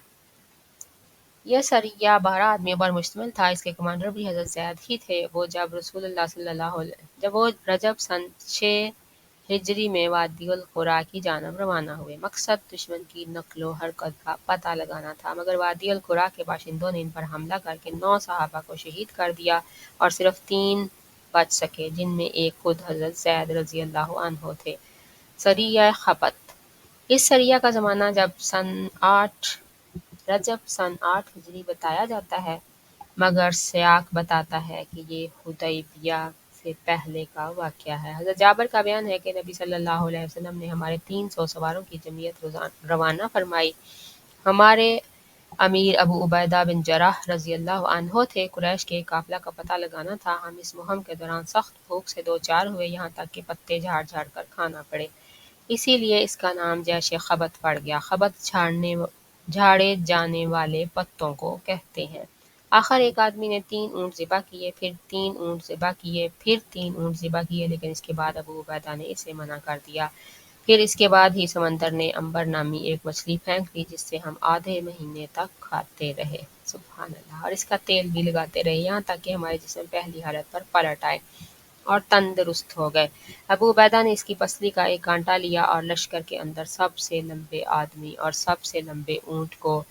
یہ سریہ 12 آدمیوں پر مشتمل تھا، اس کے کمانڈر بھی حضرت زید ہی تھے۔ وہ جب وہ رجب سن 6 ہجری میں وادی القریٰ کی جانب روانہ ہوئے۔ مقصد دشمن کی نقل و حرکت کا پتہ لگانا تھا، مگر وادی القریٰ کے باشندوں نے ان پر حملہ کر کے 9 صحابہ کو شہید کر دیا اور صرف 3 بچ سکے، جن میں ایک خود حضرت زید رضی اللہ عنہ تھے۔ سریہ خبت، اس سریہ کا زمانہ رجب سن 8 ہجری بتایا جاتا ہے، مگر سیاق بتاتا ہے کہ یہ حدیبیہ سے پہلے کا واقعہ ہے۔ حضرت جابر کا بیان ہے کہ نبی صلی اللہ علیہ وسلم نے ہمارے 300 سواروں کی جمعیت روانہ فرمائی۔ ہمارے امیر ابو عبیدہ بن جراح رضی اللہ عنہ تھے۔ قریش کے قافلہ کا پتہ لگانا تھا۔ ہم اس مہم کے دوران سخت بھوک سے دوچار ہوئے، یہاں تک کہ پتے جھاڑ جھاڑ کر کھانا پڑے، اسی لیے اس کا نام جیش خبت پڑ گیا۔ خبت جھاڑے جانے والے پتوں کو کہتے ہیں۔ آخر ایک آدمی نے 3 اونٹ ذبح کیے، پھر 3 اونٹ ذبح کیے، پھر 3 اونٹ ذبح کیے، لیکن اس کے بعد ابو عبیدہ نے اسے منع کر دیا۔ پھر اس کے بعد ہی سمندر نے عنبر نامی ایک مچھلی پھینک دی، جس سے ہم آدھے مہینے تک کھاتے رہے، سبحان اللہ، اور اس کا تیل بھی لگاتے رہے، یہاں تک کہ ہمارے جسم پہلی حالت پر پلٹ آئے اور تندرست ہو گئے۔ ابو عبیدہ نے اس کی پسلی کا ایک کانٹا لیا اور لشکر کے اندر سب سے لمبے آدمی اور سب سے لمبے اونٹ کو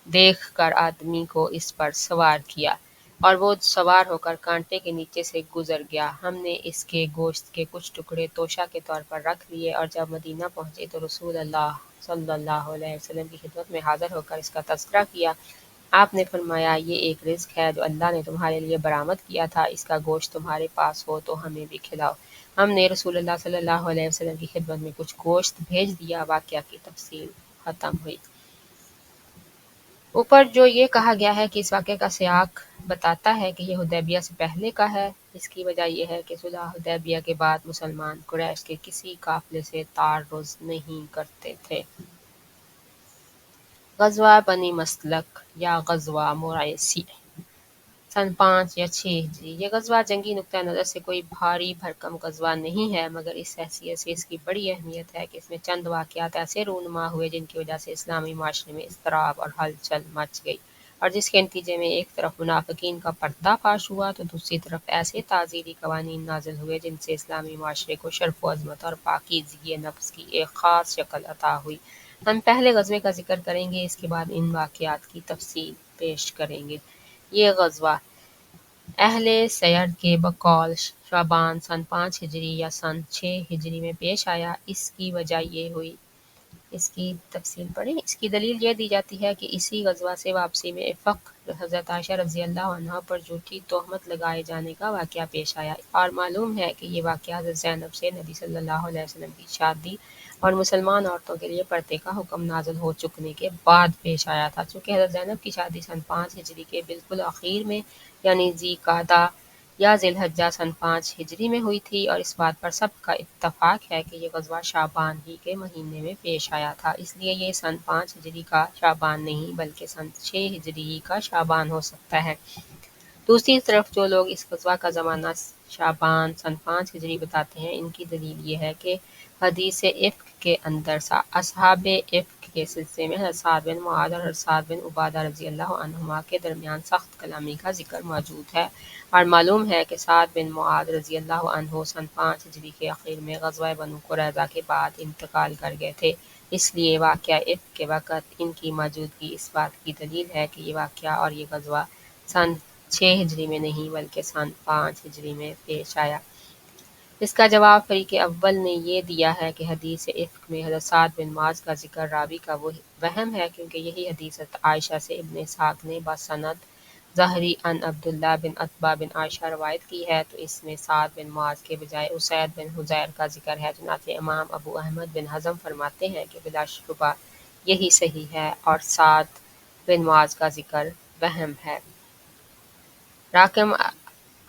دیکھ کر آدمی کو اس پر سوار کیا، اور وہ سوار ہو کر کانٹے کے نیچے سے گزر گیا۔ ہم نے اس کے گوشت کے کچھ ٹکڑے توشہ کے طور پر رکھ لیے، اور جب مدینہ پہنچے تو رسول اللہ صلی اللہ علیہ وسلم کی خدمت میں حاضر ہو کر اس کا تذکرہ کیا۔ آپ نے فرمایا، یہ ایک رزق ہے جو اللہ نے تمہارے لیے برآمد کیا تھا، اس کا گوشت تمہارے پاس ہو تو ہمیں بھی کھلاؤ۔ ہم نے رسول اللہ صلی اللہ علیہ وسلم کی خدمت میں کچھ گوشت بھیج دیا۔ واقعہ کی تفصیل ختم ہوئی۔ اوپر جو یہ کہا گیا ہے کہ اس واقعے کا سیاق بتاتا ہے کہ یہ حدیبیہ سے پہلے کا ہے، اس کی وجہ یہ ہے کہ صلح حدیبیہ کے بعد مسلمان قریش کے کسی قافلے سے تعرض نہیں کرتے تھے۔ غزوہ بنی مسلک یا غزوہ مراسی، سن 5 یا 6 ہجری۔ یہ غزوہ جنگی نقطہ نظر سے کوئی بھاری بھرکم غزوہ نہیں ہے، مگر اس حیثیت سے اس کی بڑی اہمیت ہے کہ اس میں چند واقعات ایسے رونما ہوئے جن کی وجہ سے اسلامی معاشرے میں اضطراب اور ہلچل مچ گئی، اور جس کے نتیجے میں ایک طرف منافقین کا پردہ فاش ہوا تو دوسری طرف ایسے تعزیری قوانین نازل ہوئے جن سے اسلامی معاشرے کو شرف و عظمت اور پاکیزگی نفس کی ایک خاص شکل عطا ہوئی۔ ہم پہلے غزوے کا ذکر کریں گے، اس کے بعد ان واقعات کی تفصیل پیش کریں گے۔ یہ غزوہ اہل سیر کے بقول شعبان سن 5 ہجری یا سن 6 ہجری میں پیش آیا۔ اس کی وجہ یہ ہوئی، اس کی تفصیل پڑھیں۔ اس کی دلیل یہ دی جاتی ہے کہ اسی غزوہ سے واپسی میں افق حضرت عائشہ رضی اللہ عنہا پر جھوٹی تہمت لگائے جانے کا واقعہ پیش آیا، اور معلوم ہے کہ یہ واقعہ حضرت زینب سے نبی صلی اللہ علیہ وسلم کی شادی اور مسلمان عورتوں کے لیے پردے کا حکم نازل ہو چکنے کے بعد پیش آیا تھا۔ چونکہ حضرت زینب کی شادی سن 5 ہجری کے بالکل آخر میں، یعنی ذی قعدہ یا ذی الحجہ سن 5 ہجری میں ہوئی تھی، اور اس بات پر سب کا اتفاق ہے کہ یہ غزوہ شعبان ہی کے مہینے میں پیش آیا تھا، اس لیے یہ سن 5 ہجری کا شعبان نہیں بلکہ سن 6 ہجری کا شعبان ہو سکتا ہے۔ دوسری طرف جو لوگ اس غزوہ کا زمانہ شعبان سن 5 ہجری بتاتے ہیں، ان کی دلیل یہ ہے کہ حدیث افک کے اندر اصحاب افک کے سلسلے میں حضرت سعد بن معاذ اور حضرت سعد بن عبادہ رضی اللہ عنہما کے درمیان سخت کلامی کا ذکر موجود ہے، اور معلوم ہے کہ سعد بن معاذ رضی اللہ عنہ سن 5 ہجری کے اخیر میں غزوہ بنو قریظہ کے بعد انتقال کر گئے تھے، اس لیے واقعہ افک کے وقت ان کی موجودگی اس بات کی دلیل ہے کہ یہ واقعہ اور یہ غزوہ سن 6 ہجری میں نہیں بلکہ سن 5 ہجری میں پیش آیا۔ اس کا جواب فریق اول نے یہ دیا ہے کہ حدیث افک میں حضرت سعد بن معاذ کا ذکر راوی کا وہم ہے، کیونکہ یہی حدیث عائشہ سے ابن اسحاق نے بسند ظاہری ان عبداللہ بن عتبہ بن عائشہ روایت کی ہے، تو اس میں سعد بن معاذ کے بجائے اسید بن حضیر کا ذکر ہے۔ چنانچہ امام ابو احمد بن حزم فرماتے ہیں کہ بلا شبہ یہی صحیح ہے، اور سعد بن معاذ کا ذکر وہم ہے۔ راکم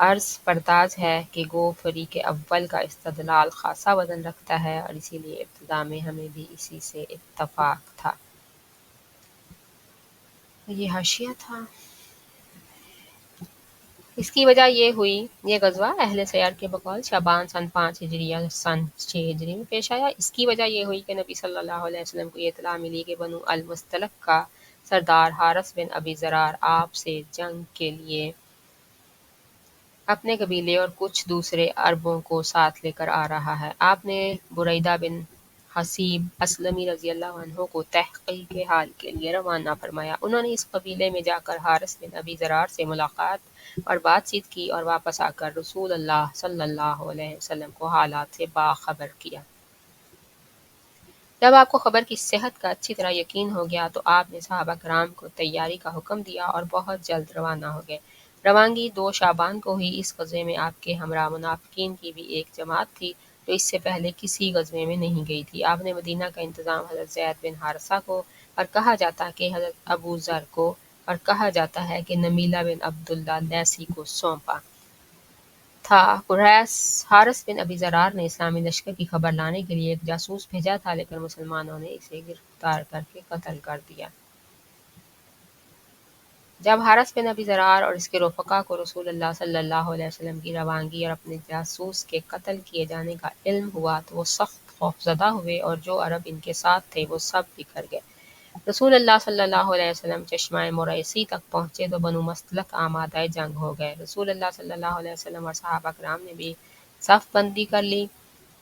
عرض پرداز ہے کہ گو فریق اول کا استدلال خاصا وزن رکھتا ہے، اور اسی لیے ابتدا میں ہمیں بھی اسی سے اتفاق تھا۔ یہ حاشیہ تھا۔ اس کی وجہ یہ ہوئی، یہ غزوہ اہل سیر کے بقول شعبان سن 5 ہجری یا سن 6 ہجری میں پیش آیا۔ اس کی وجہ یہ ہوئی کہ نبی صلی اللہ علیہ وسلم کو یہ اطلاع ملی کہ بنو المستلق کا سردار حارث بن ابی ضرار آپ سے جنگ کے لیے اپنے قبیلے اور کچھ دوسرے عربوں کو ساتھ لے کر آ رہا ہے۔ آپ نے بریدہ بن حسیب اسلمی رضی اللہ عنہ کو تحقیق حال کے لیے روانہ فرمایا۔ انہوں نے اس قبیلے میں جا کر حارث بن ابی ذرار سے ملاقات اور بات چیت کی اور واپس آ کر رسول اللہ صلی اللہ علیہ وسلم کو حالات سے باخبر کیا۔ جب آپ کو خبر کی صحت کا اچھی طرح یقین ہو گیا تو آپ نے صحابہ کرام کو تیاری کا حکم دیا اور بہت جلد روانہ ہو گئے۔ روانگی 2 شعبان کو ہوئی۔ اس غزوے میں آپ کے ہمراہ منافقین کی بھی ایک جماعت تھی جو اس سے پہلے کسی غزوے میں نہیں گئی تھی۔ آپ نے مدینہ کا انتظام حضرت زید بن حارثہ کو اور کہا جاتا ہے کہ حضرت ابو ذر کو اور کہا جاتا ہے کہ نمیلہ بن عبداللہ لیثی کو سونپا تھا۔ حارث بن ابی ذرار نے اسلامی لشکر کی خبر لانے کے لیے ایک جاسوس بھیجا تھا لیکن مسلمانوں نے اسے گرفتار کر کے قتل کر دیا۔ جب حارث بن ابی ذرار اور اس کے رفقا کو رسول اللہ صلی اللہ علیہ وسلم کی روانگی اور اپنے جاسوس کے قتل کیے جانے کا علم ہوا تو وہ سخت خوفزدہ ہوئے اور جو عرب ان کے ساتھ تھے وہ سب بکھر گئے۔ رسول اللہ صلی اللہ علیہ وسلم چشمہ مریسی تک پہنچے تو بنو مستلق آمادہ جنگ ہو گئے۔ رسول اللہ صلی اللہ علیہ وسلم اور صحابہ کرام نے بھی صف بندی کر لی۔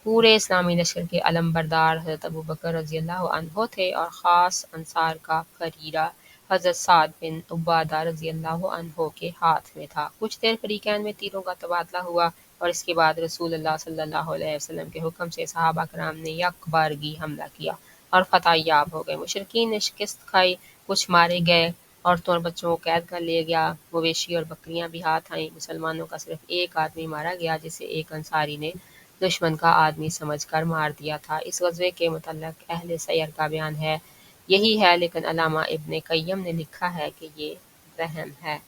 پورے اسلامی لشکر کے علم بردار حضرت ابوبکر رضی اللہ عنہ تھے اور خاص انصار کا فریرہ حضرت سعد بن عبادہ رضی اللہ عنہ کے ہاتھ میں تھا۔ کچھ دیر فریقین میں تیروں کا تبادلہ ہوا اور اس کے بعد رسول اللہ صلی اللہ علیہ وسلم کے حکم سے صحابہ کرام نے یک بارگی حملہ کیا اور فتح یاب ہو گئے۔ مشرکین نے شکست کھائی، کچھ مارے گئے، عورتوں اور بچوں کو قید کر لیا گیا، مویشی اور بکریاں بھی ہاتھ آئیں۔ مسلمانوں کا صرف ایک آدمی مارا گیا جسے ایک انصاری نے دشمن کا آدمی سمجھ کر مار دیا تھا۔ اس غزوے کے متعلق اہل سیر کا بیان ہے یہی ہے لیکن علامہ ابن قیم نے لکھا ہے کہ یہ وہم ہے۔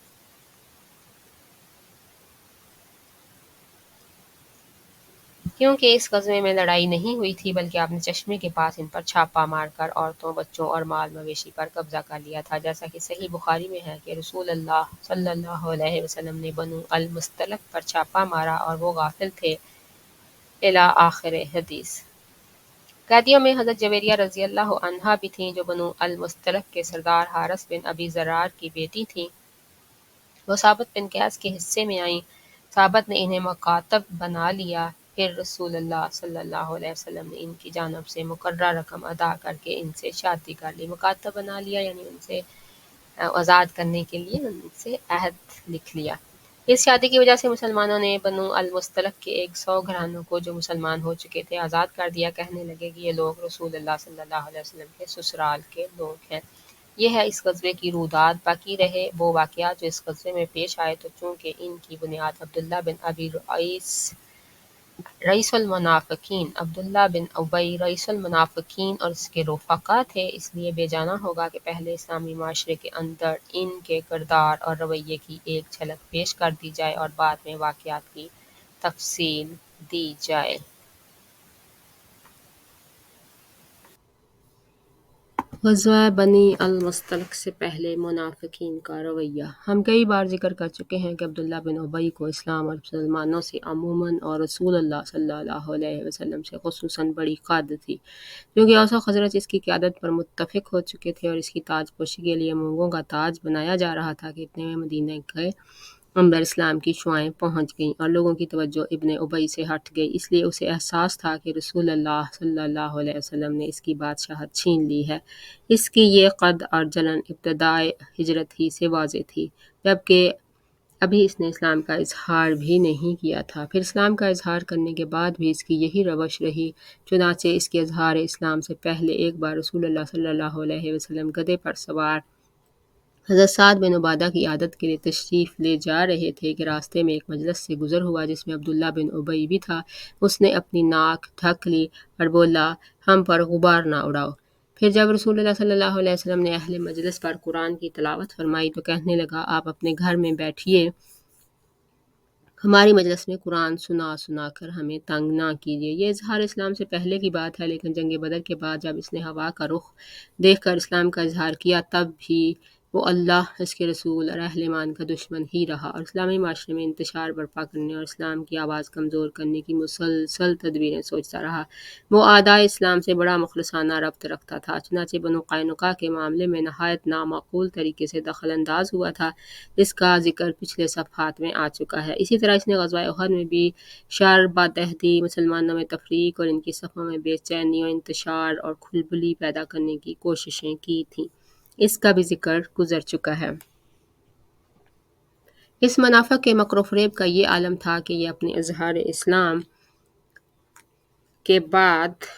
کیونکہ اس غزوے میں لڑائی نہیں ہوئی تھی بلکہ آپ نے چشمے کے پاس ان پر چھاپہ مار کر عورتوں، بچوں اور مال مویشی پر قبضہ کر لیا تھا، جیسا کہ صحیح بخاری میں ہے کہ رسول اللہ صلی اللہ علیہ وسلم نے بنو المستلق پر چھاپہ مارا اور وہ غافل تھے۔ الی آخر حدیث۔ قیدیوں میں حضرت جویریہ رضی اللہ عنہا بھی تھیں جو بنو المستلق کے سردار حارث بن ابی ذرار کی بیٹی تھیں۔ وہ ثابت بن قیس کے حصے میں آئیں۔ ثابت نے انہیں مکاتب بنا لیا، پھر رسول اللہ صلی اللہ علیہ وسلم نے ان کی جانب سے مقررہ رقم ادا کر کے ان سے شادی کر لی۔ مکاتب بنا لیا یعنی ان سے آزاد کرنے کے لیے ان سے عہد لکھ لیا۔ اس شادی کی وجہ سے مسلمانوں نے بنو المستلق کے 100 گھرانوں کو جو مسلمان ہو چکے تھے آزاد کر دیا۔ کہنے لگے کہ یہ لوگ رسول اللہ صلی اللہ علیہ وسلم کے سسرال کے لوگ ہیں۔ یہ ہے اس غزوے کی روداد۔ باقی رہے وہ واقعات جو اس غزوے میں پیش آئے تو چونکہ ان کی بنیاد عبداللہ بن ابی رئیس المنافقین عبداللہ بن ابی رئیس المنافقین اور اس کے رفقا تھے، اس لیے بے جانا ہوگا کہ پہلے اسلامی معاشرے کے اندر ان کے کردار اور رویے کی ایک جھلک پیش کر دی جائے اور بعد میں واقعات کی تفصیل دی جائے۔ غزوہ بنی المستلق سے پہلے منافقین کا رویہ۔ ہم کئی بار ذکر کر چکے ہیں کہ عبداللہ بن ابی کو اسلام اور مسلمانوں سے عموماً اور رسول اللہ صلی اللہ علیہ وسلم سے خصوصاً بڑی قدر تھی، کیونکہ اوس و خزرج اس کی قیادت پر متفق ہو چکے تھے اور اس کی تاج پوشی کے لیے مونگوں کا تاج بنایا جا رہا تھا کہ اتنے میں مدینہ کے اندر اسلام کی شعائیں پہنچ گئیں اور لوگوں کی توجہ ابن ابی سے ہٹ گئی، اس لیے اسے احساس تھا کہ رسول اللہ صلی اللہ علیہ وسلم نے اس کی بادشاہت چھین لی ہے۔ اس کی یہ قد اور جلن ابتدائے ہجرت ہی سے واضح تھی، جبکہ ابھی اس نے اسلام کا اظہار بھی نہیں کیا تھا۔ پھر اسلام کا اظہار کرنے کے بعد بھی اس کی یہی روش رہی، چنانچہ اس کے اظہار اسلام سے پہلے ایک بار رسول اللہ صلی اللہ علیہ وسلم گدھے پر سوار حضرت سعد بن عبادہ کی عیادت کے لیے تشریف لے جا رہے تھے کہ راستے میں ایک مجلس سے گزر ہوا جس میں عبداللہ بن ابی بھی تھا۔ اس نے اپنی ناک ڈھک لی اور بولا، ہم پر غبار نہ اڑاؤ۔ پھر جب رسول اللہ صلی اللہ علیہ وسلم نے اہل مجلس پر قرآن کی تلاوت فرمائی تو کہنے لگا، آپ اپنے گھر میں بیٹھیے، ہماری مجلس میں قرآن سنا سنا کر ہمیں تنگ نہ کیجیے۔ یہ اظہار اسلام سے پہلے کی بات ہے، لیکن جنگ بدر کے بعد جب اس نے ہوا کا رخ دیکھ کر اسلام کا اظہار کیا تب بھی وہ اللہ، اس کے رسول اور اہل ایمان کا دشمن ہی رہا اور اسلامی معاشرے میں انتشار برپا کرنے اور اسلام کی آواز کمزور کرنے کی مسلسل تدبیریں سوچتا رہا۔ وہ اعدائے اسلام سے بڑا مخلصانہ ربط رکھتا تھا، چنانچہ بنو قینقاع کے معاملے میں نہایت نامعقول طریقے سے دخل انداز ہوا تھا، جس کا ذکر پچھلے صفحات میں آ چکا ہے۔ اسی طرح اس نے غزوہ احد میں بھی شر باتحتی مسلمانوں میں تفریق اور ان کی صفوں میں بے چینی و انتشار اور کھلبلی پیدا کرنے کی کوششیں کی تھیں۔ اس کا بھی ذکر گزر چکا ہے۔ اس منافق کے مکر و فریب کا یہ عالم تھا کہ یہ اپنے اظہار اسلام کے بعد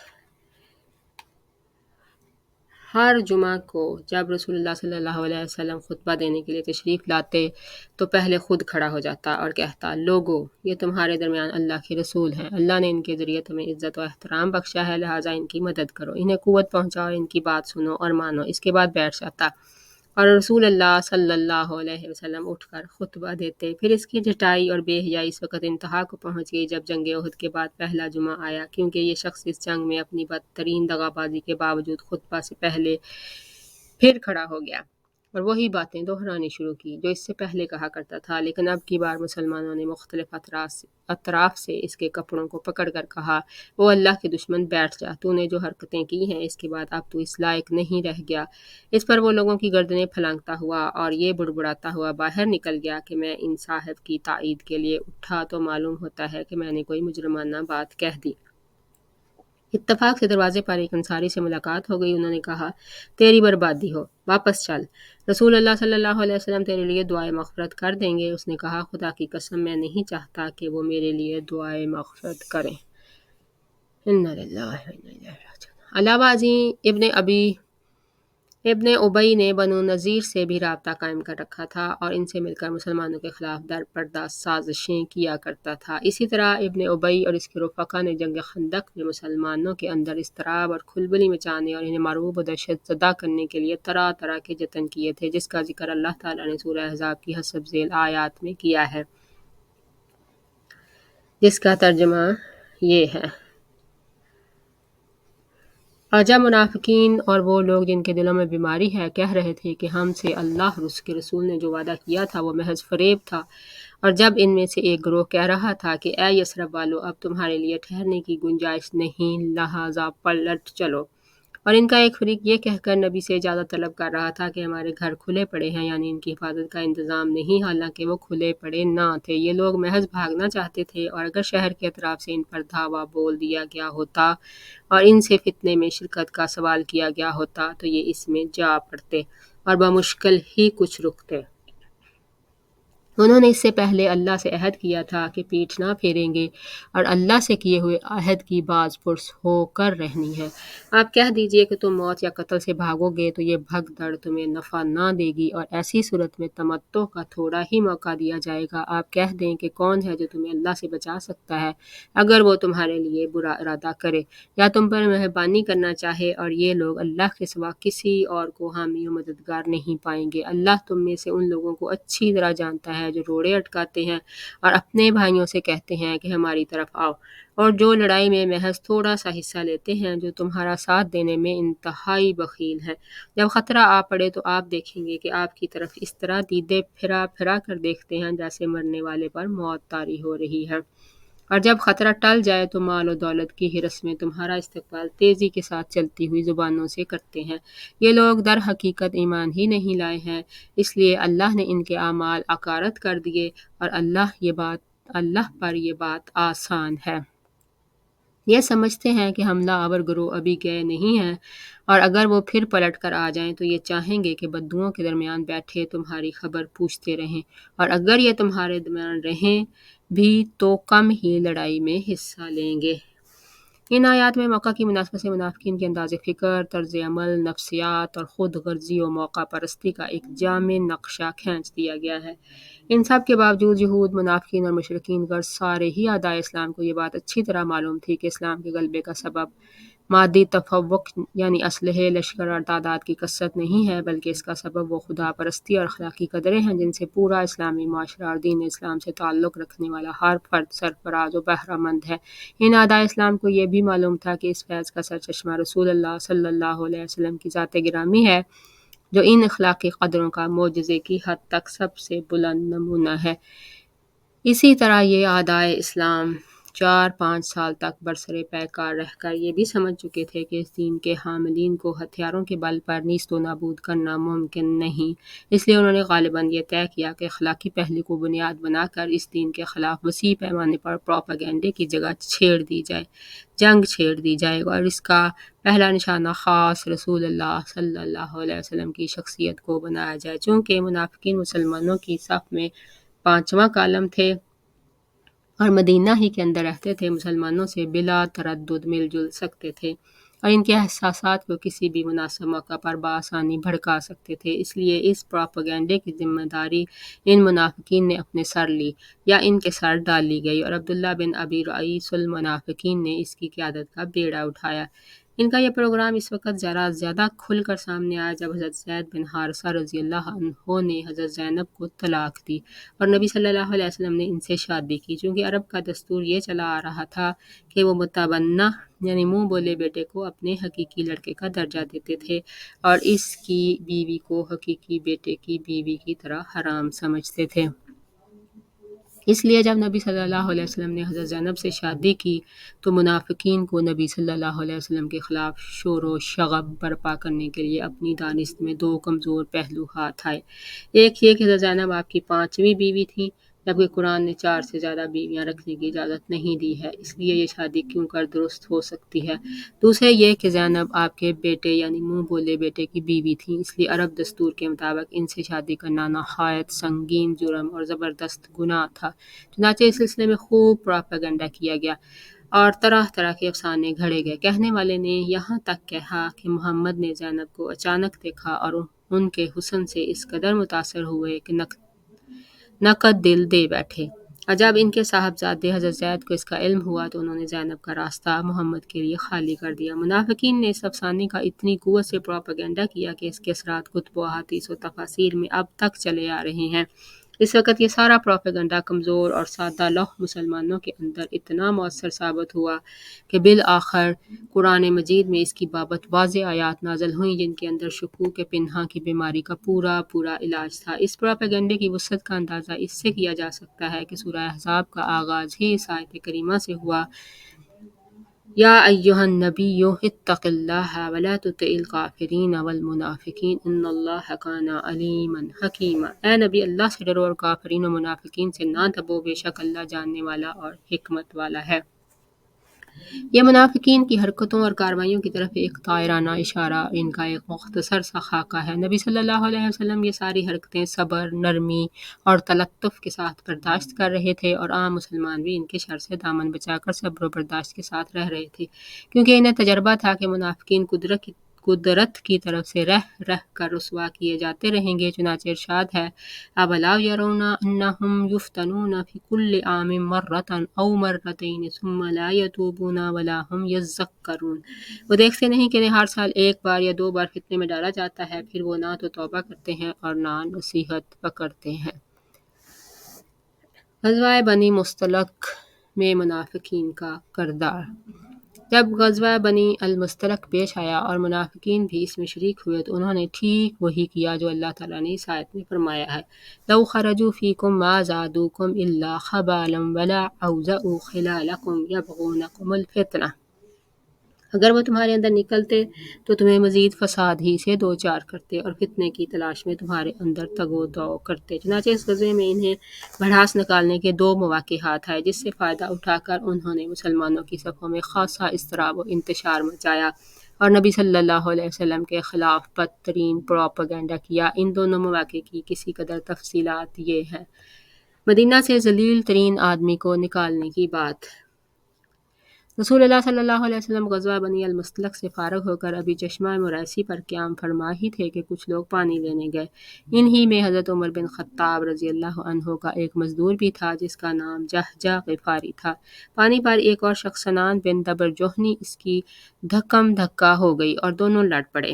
ہر جمعہ کو جب رسول اللہ صلی اللہ علیہ وسلم خطبہ دینے کے لیے تشریف لاتے تو پہلے خود کھڑا ہو جاتا اور کہتا، لوگو، یہ تمہارے درمیان اللہ کے رسول ہیں، اللہ نے ان کے ذریعے تمہیں عزت و احترام بخشا ہے، لہٰذا ان کی مدد کرو، انہیں قوت پہنچاؤ، ان کی بات سنو اور مانو۔ اس کے بعد بیٹھ جاتا اور رسول اللہ صلی اللہ علیہ وسلم اٹھ کر خطبہ دیتے۔ پھر اس کی ڈھٹائی اور بے حیائی اس وقت انتہا کو پہنچ گئی جب جنگ احد کے بعد پہلا جمعہ آیا، کیونکہ یہ شخص اس جنگ میں اپنی بدترین دغا بازی کے باوجود خطبہ سے پہلے پھر کھڑا ہو گیا اور وہی باتیں دہرانی شروع کی جو اس سے پہلے کہا کرتا تھا، لیکن اب کی بار مسلمانوں نے مختلف اطراف سے اس کے کپڑوں کو پکڑ کر کہا، او اللہ کے دشمن، بیٹھ جا، تو نے جو حرکتیں کی ہیں اس کے بعد اب تو اس لائق نہیں رہ گیا۔ اس پر وہ لوگوں کی گردنیں پھلانگتا ہوا اور یہ بڑبڑاتا ہوا باہر نکل گیا کہ میں ان صاحب کی تائید کے لیے اٹھا تو معلوم ہوتا ہے کہ میں نے کوئی مجرمانہ بات کہہ دی۔ اتفاق سے دروازے پر ایک انصاری سے ملاقات ہو گئی، انہوں نے کہا، تیری بربادی ہو، واپس چل، رسول اللہ صلی اللہ علیہ وسلم تیرے لیے دعائے مغفرت کر دیں گے۔ اس نے کہا، خدا کی قسم میں نہیں چاہتا کہ وہ میرے لیے دعائے مغفرت کریں۔ انا للہ و انا الیہ راجعون۔ علاوہ ازیں ابن ابی نے بنو نذیر سے بھی رابطہ قائم کر رکھا تھا اور ان سے مل کر مسلمانوں کے خلاف در پردہ سازشیں کیا کرتا تھا۔ اسی طرح ابن ابی اور اس کے رفقا نے جنگ خندق میں مسلمانوں کے اندر اضطراب اور کھلبلی مچانے اور انہیں مرعوب و دہشت زدہ کرنے کے لیے طرح طرح کے جتن کیے تھے، جس کا ذکر اللہ تعالیٰ نے سورہ احزاب کی حسب ذیل آیات میں کیا ہے، جس کا ترجمہ یہ ہے۔ اور جب منافقین اور وہ لوگ جن کے دلوں میں بیماری ہے کہہ رہے تھے کہ ہم سے اللہ اور اس کے رسول نے جو وعدہ کیا تھا وہ محض فریب تھا، اور جب ان میں سے ایک گروہ کہہ رہا تھا کہ اے یثرب والو، اب تمہارے لیے ٹھہرنے کی گنجائش نہیں، لہٰذا پلٹ چلو، اور ان کا ایک فریق یہ کہہ کر نبی سے اجازت طلب کر رہا تھا کہ ہمارے گھر کھلے پڑے ہیں، یعنی ان کی حفاظت کا انتظام نہیں، حالانکہ وہ کھلے پڑے نہ تھے۔ یہ لوگ محض بھاگنا چاہتے تھے، اور اگر شہر کے اطراف سے ان پر دھاوا بول دیا گیا ہوتا اور ان سے فتنے میں شرکت کا سوال کیا گیا ہوتا تو یہ اس میں جا پڑتے اور بمشکل ہی کچھ رکتے۔ انہوں نے اس سے پہلے اللہ سے عہد کیا تھا کہ پیٹھ نہ پھیریں گے اور اللہ سے کیے ہوئے عہد کی باز پرس ہو کر رہنی ہے۔ آپ کہہ دیجئے کہ تم موت یا قتل سے بھاگو گے تو یہ بھگدڑ تمہیں نفع نہ دے گی اور ایسی صورت میں تمتع کا تھوڑا ہی موقع دیا جائے گا۔ آپ کہہ دیں کہ کون ہے جو تمہیں اللہ سے بچا سکتا ہے اگر وہ تمہارے لیے برا ارادہ کرے یا تم پر مہربانی کرنا چاہے، اور یہ لوگ اللہ کے سوا کسی اور کو حامی و مددگار نہیں پائیں گے۔ اللہ تم میں سے ان لوگوں کو اچھی طرح جانتا ہے جو روڑے اٹکاتے ہیں اور اپنے بھائیوں سے کہتے ہیں کہ ہماری طرف آؤ، اور جو لڑائی میں محض تھوڑا سا حصہ لیتے ہیں، جو تمہارا ساتھ دینے میں انتہائی بخیل ہیں۔ جب خطرہ آ پڑے تو آپ دیکھیں گے کہ آپ کی طرف اس طرح دیدے پھرا پھرا کر دیکھتے ہیں جیسے مرنے والے پر موت طاری ہو رہی ہے، اور جب خطرہ ٹل جائے تو مال و دولت کی ہرس میں تمہارا استقبال تیزی کے ساتھ چلتی ہوئی زبانوں سے کرتے ہیں۔ یہ لوگ در حقیقت ایمان ہی نہیں لائے ہیں، اس لیے اللہ نے ان کے اعمال اکارت کر دیے، اور اللہ پر یہ بات آسان ہے۔ یہ سمجھتے ہیں کہ حملہ آور گروہ ابھی گئے نہیں ہیں، اور اگر وہ پھر پلٹ کر آ جائیں تو یہ چاہیں گے کہ بدوؤں کے درمیان بیٹھے تمہاری خبر پوچھتے رہیں، اور اگر یہ تمہارے درمیان رہیں بھی تو کم ہی لڑائی میں حصہ لیں گے۔ ان آیات میں موقع کی مناسبت سے منافقین کے انداز فکر، طرز عمل، نفسیات اور خود غرضی و موقع پرستی کا ایک جامع نقشہ کھینچ دیا گیا ہے۔ ان سب کے باوجود یہود، منافقین اور مشرکین غرض سارے ہی اعدائے اسلام کو یہ بات اچھی طرح معلوم تھی کہ اسلام کے غلبے کا سبب مادی تفوق یعنی اسلحے، لشکر اور تعداد کی کثرت نہیں ہے، بلکہ اس کا سبب وہ خدا پرستی اور اخلاقی قدریں ہیں جن سے پورا اسلامی معاشرہ اور دین اسلام سے تعلق رکھنے والا ہر فرد سرفراز و بہرہ مند ہے۔ ان اعدائے اسلام کو یہ بھی معلوم تھا کہ اس فیض کا سرچشمہ رسول اللہ صلی اللہ علیہ وسلم کی ذات گرامی ہے، جو ان اخلاقی قدروں کا معجزے کی حد تک سب سے بلند نمونہ ہے۔ اسی طرح یہ اعدائے اسلام 4-5 سال تک برسر پیکار رہ کر یہ بھی سمجھ چکے تھے کہ اس دین کے حاملین کو ہتھیاروں کے بل پر نیست و نابود کرنا ممکن نہیں۔ اس لیے انہوں نے غالباً یہ طے کیا کہ اخلاقی پہلو کو بنیاد بنا کر اس دین کے خلاف وسیع پیمانے پر پروپیگنڈے کی جنگ چھیڑ دی جائے اور اس کا پہلا نشانہ خاص رسول اللہ صلی اللہ علیہ وسلم کی شخصیت کو بنایا جائے۔ چونکہ منافقین مسلمانوں کی صف میں 5واں کالم تھے اور مدینہ ہی کے اندر رہتے تھے، مسلمانوں سے بلا تردد مل جل سکتے تھے اور ان کے احساسات کو کسی بھی مناسب موقع پر بآسانی بھڑکا سکتے تھے۔ اس لیے اس پروپیگنڈے کی ذمہ داری ان منافقین نے اپنے سر لی یا ان کے سر ڈال لی گئی اور عبداللہ بن ابی رئیس المنافقین نے اس کی قیادت کا بیڑا اٹھایا۔ ان کا یہ پروگرام اس وقت ذرا زیادہ کھل کر سامنے آیا جب حضرت زید بن حارثہ رضی اللہ عنہ نے حضرت زینب کو طلاق دی اور نبی صلی اللہ علیہ وسلم نے ان سے شادی کی۔ چونکہ عرب کا دستور یہ چلا آ رہا تھا کہ وہ متبنہ یعنی منہ بولے بیٹے کو اپنے حقیقی لڑکے کا درجہ دیتے تھے اور اس کی بیوی کو حقیقی بیٹے کی بیوی کی طرح حرام سمجھتے تھے۔ اس لیے جب نبی صلی اللہ علیہ وسلم نے حضرت زینب سے شادی کی تو منافقین کو نبی صلی اللہ علیہ وسلم کے خلاف شور و شغب برپا کرنے کے لیے اپنی دانست میں 2 کمزور پہلو ہاتھ آئے۔ ایک یہ کہ حضرت زینب آپ کی 5ویں بیوی تھی، جبکہ قرآن نے 4 سے زیادہ بیویاں رکھنے کی اجازت نہیں دی ہے، اس لیے یہ شادی کیوں کر درست ہو سکتی ہے۔ دوسرے یہ کہ زینب آپ کے بیٹے یعنی منہ بولے بیٹے کی بیوی تھیں، اس لیے عرب دستور کے مطابق ان سے شادی کرنا نہایت سنگین جرم اور زبردست گناہ تھا۔ چنانچہ اس سلسلے میں خوب پروپیگنڈا کیا گیا اور طرح طرح کے افسانے گھڑے گئے۔ کہنے والے نے یہاں تک کہا کہ محمد نے زینب کو اچانک دیکھا اور ان کے حسن سے اس قدر متاثر ہوئے کہ نقد دل دے بیٹھے، اور جب ان کے صاحبزادے حضرت زید کو اس کا علم ہوا تو انہوں نے زینب کا راستہ محمد کے لیے خالی کر دیا۔ منافقین نے اس افسانے کا اتنی قوت سے پروپیگنڈا کیا کہ اس کے اثرات کتب و احادیث و تفاسیر میں اب تک چلے آ رہے ہیں۔ اس وقت یہ سارا پروپیگنڈا کمزور اور سادہ لوح مسلمانوں کے اندر اتنا مؤثر ثابت ہوا کہ بالآخر قرآن مجید میں اس کی بابت واضح آیات نازل ہوئیں جن کے اندر شکوک پنہاں کی بیماری کا پورا علاج تھا۔ اس پروپیگنڈے کی وسعت کا اندازہ اس سے کیا جا سکتا ہے کہ سورہ احزاب کا آغاز ہی اس آیت کریمہ سے ہوا، یا ایہا النبی اتق اللہ ولا تطع الکافرین والمنافقین ان اللہ کان علیما حکیما۔ اے نبی، اللہ سے ڈرو اور کافرین و منافقین سے نہ دبو، بے شک اللہ جاننے والا اور حکمت والا ہے۔ یہ منافقین کی حرکتوں اور کارروائیوں کی طرف ایک طائرانہ اشارہ، ان کا ایک مختصر سا خاکہ ہے۔ نبی صلی اللہ علیہ وسلم یہ ساری حرکتیں صبر، نرمی اور تلطف کے ساتھ برداشت کر رہے تھے اور عام مسلمان بھی ان کے شر سے دامن بچا کر صبر و برداشت کے ساتھ رہ رہے تھے، کیونکہ انہیں تجربہ تھا کہ منافقین قدرت کی طرف سے رہ کر رسوا کیے جاتے رہیں گے۔ چنانچہ ارشاد ہے، اولا یرون انہم یفتنون فی کل عام مرۃ او مرتین ثم لا یتوبون ولا ہم یذکرون۔ وہ دیکھتے نہیں کہ انہیں ہر سال 1 بار یا 2 بار فتنے میں ڈالا جاتا ہے، پھر وہ نہ تو توبہ کرتے ہیں اور نہ نصیحت پکڑتے ہیں۔ غزوہ بنی مصطلق میں منافقین کا کردار۔ جب غزوہ بنی المصطلق پیش آیا اور منافقین بھی اس میں شریک ہوئے تو انہوں نے ٹھیک وہی کیا جو اللہ تعالیٰ نے اس آیت میں فرمایا ہے، لو خرجوا فیکم ما زادوکم الا خبالا ولاوضعوا خلالکم یبغونکم الفتنہ۔ اگر وہ تمہارے اندر نکلتے تو تمہیں مزید فساد ہی سے دوچار کرتے اور فتنے کی تلاش میں تمہارے اندر تگ و دو کرتے۔ چنانچہ اس غزوے میں انہیں بھڑاس نکالنے کے 2 مواقعات آئے، جس سے فائدہ اٹھا کر انہوں نے مسلمانوں کی صفوں میں خاصا اضطراب و انتشار مچایا اور نبی صلی اللہ علیہ وسلم کے خلاف بدترین پروپیگنڈا کیا۔ ان دونوں مواقع کی کسی قدر تفصیلات یہ ہیں۔ مدینہ سے ذلیل ترین آدمی کو نکالنے کی بات۔ رسول اللہ صلی اللہ علیہ وسلم غزوہ بنی المصطلق سے فارغ ہو کر ابھی چشمہ مریسی پر قیام فرما ہی تھے کہ کچھ لوگ پانی لینے گئے۔ انہی میں حضرت عمر بن خطاب رضی اللہ عنہ کا ایک مزدور بھی تھا جس کا نام جہجہ غفاری تھا۔ پانی پر ایک اور شخص سنان بن دبر جوہنی اس کی دھکم دھکا ہو گئی اور دونوں لڑ پڑے۔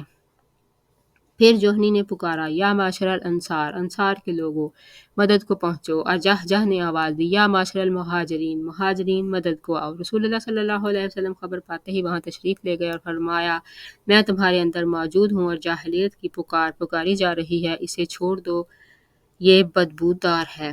پھر جوہنی نے پکارا یا معاشر الانصار، انصار کے لوگوں مدد کو پہنچو، اور جہ جہ نے آواز دی یا معاشر المہاجرین، مہاجرین مدد کو آؤ۔ رسول اللہ صلی اللہ علیہ وسلم خبر پاتے ہی وہاں تشریف لے گئے اور فرمایا میں تمہارے اندر موجود ہوں اور جاہلیت کی پکار پکاری جا رہی ہے، اسے چھوڑ دو، یہ بدبودار ہے۔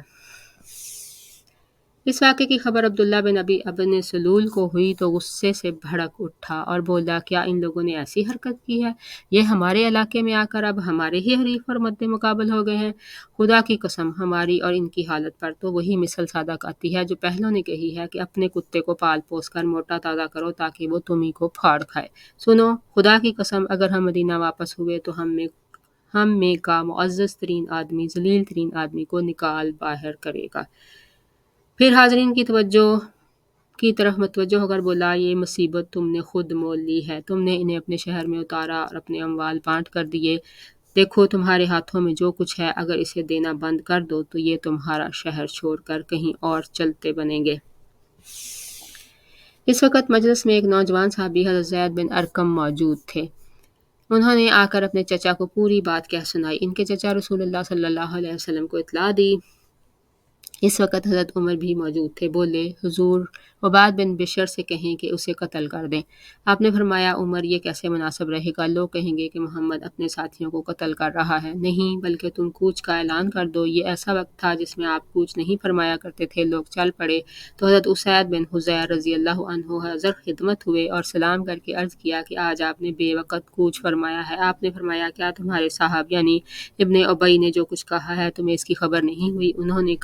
اس واقعے کی خبر عبداللہ بن ابی ابن سلول کو ہوئی تو غصے سے بھڑک اٹھا اور بولا کیا ان لوگوں نے ایسی حرکت کی ہے؟ یہ ہمارے علاقے میں آ کر اب ہمارے ہی حریف اور مد مقابل ہو گئے ہیں۔ خدا کی قسم ہماری اور ان کی حالت پر تو وہی مثل صادق آتی ہے جو پہلوں نے کہی ہے کہ اپنے کتے کو پال پوس کر موٹا تازہ کرو تاکہ وہ تمہیں کو پھاڑ کھائے۔ سنو، خدا کی قسم اگر ہم مدینہ واپس ہوئے تو ہم میں کا معزز ترین آدمی ذلیل ترین آدمی کو نکال باہر کرے گا۔ پھر حاضرین کی طرف متوجہ ہو کر بولا یہ مصیبت تم نے خود مول لی ہے، تم نے انہیں اپنے شہر میں اتارا اور اپنے اموال بانٹ کر دیے، دیکھو تمہارے ہاتھوں میں جو کچھ ہے، اگر اسے دینا بند کر دو تو یہ تمہارا شہر چھوڑ کر کہیں اور چلتے بنیں گے۔ اس وقت مجلس میں ایک نوجوان صحابی حضرت زید بن ارقم موجود تھے۔ انہوں نے آ کر اپنے چچا کو پوری بات کہہ سنائی۔ ان کے چچا رسول اللہ صلی اللہ علیہ وسلم کو اطلاع دی۔ اس وقت حضرت عمر بھی موجود تھے، بولے حضور عباد بن بشر سے کہیں کہ اسے قتل کر دیں۔ آپ نے فرمایا عمر یہ کیسے مناسب رہے گا، لوگ کہیں گے کہ محمد اپنے ساتھیوں کو قتل کر رہا ہے۔ نہیں بلکہ تم کوچ کا اعلان کر دو، یہ ایسا وقت تھا جس میں آپ کوچ نہیں فرمایا کرتے تھے۔ لوگ چل پڑے تو حضرت اسید بن حضیر رضی اللہ عنہ حضر خدمت ہوئے اور سلام کر کے عرض کیا کہ آج آپ نے بے وقت کوچ فرمایا ہے۔ آپ نے فرمایا کیا تمہارے صاحب یعنی ابن ابی نے جو کچھ کہا ہے تمہیں اس کی خبر نہیں ہوئی؟ انہوں نے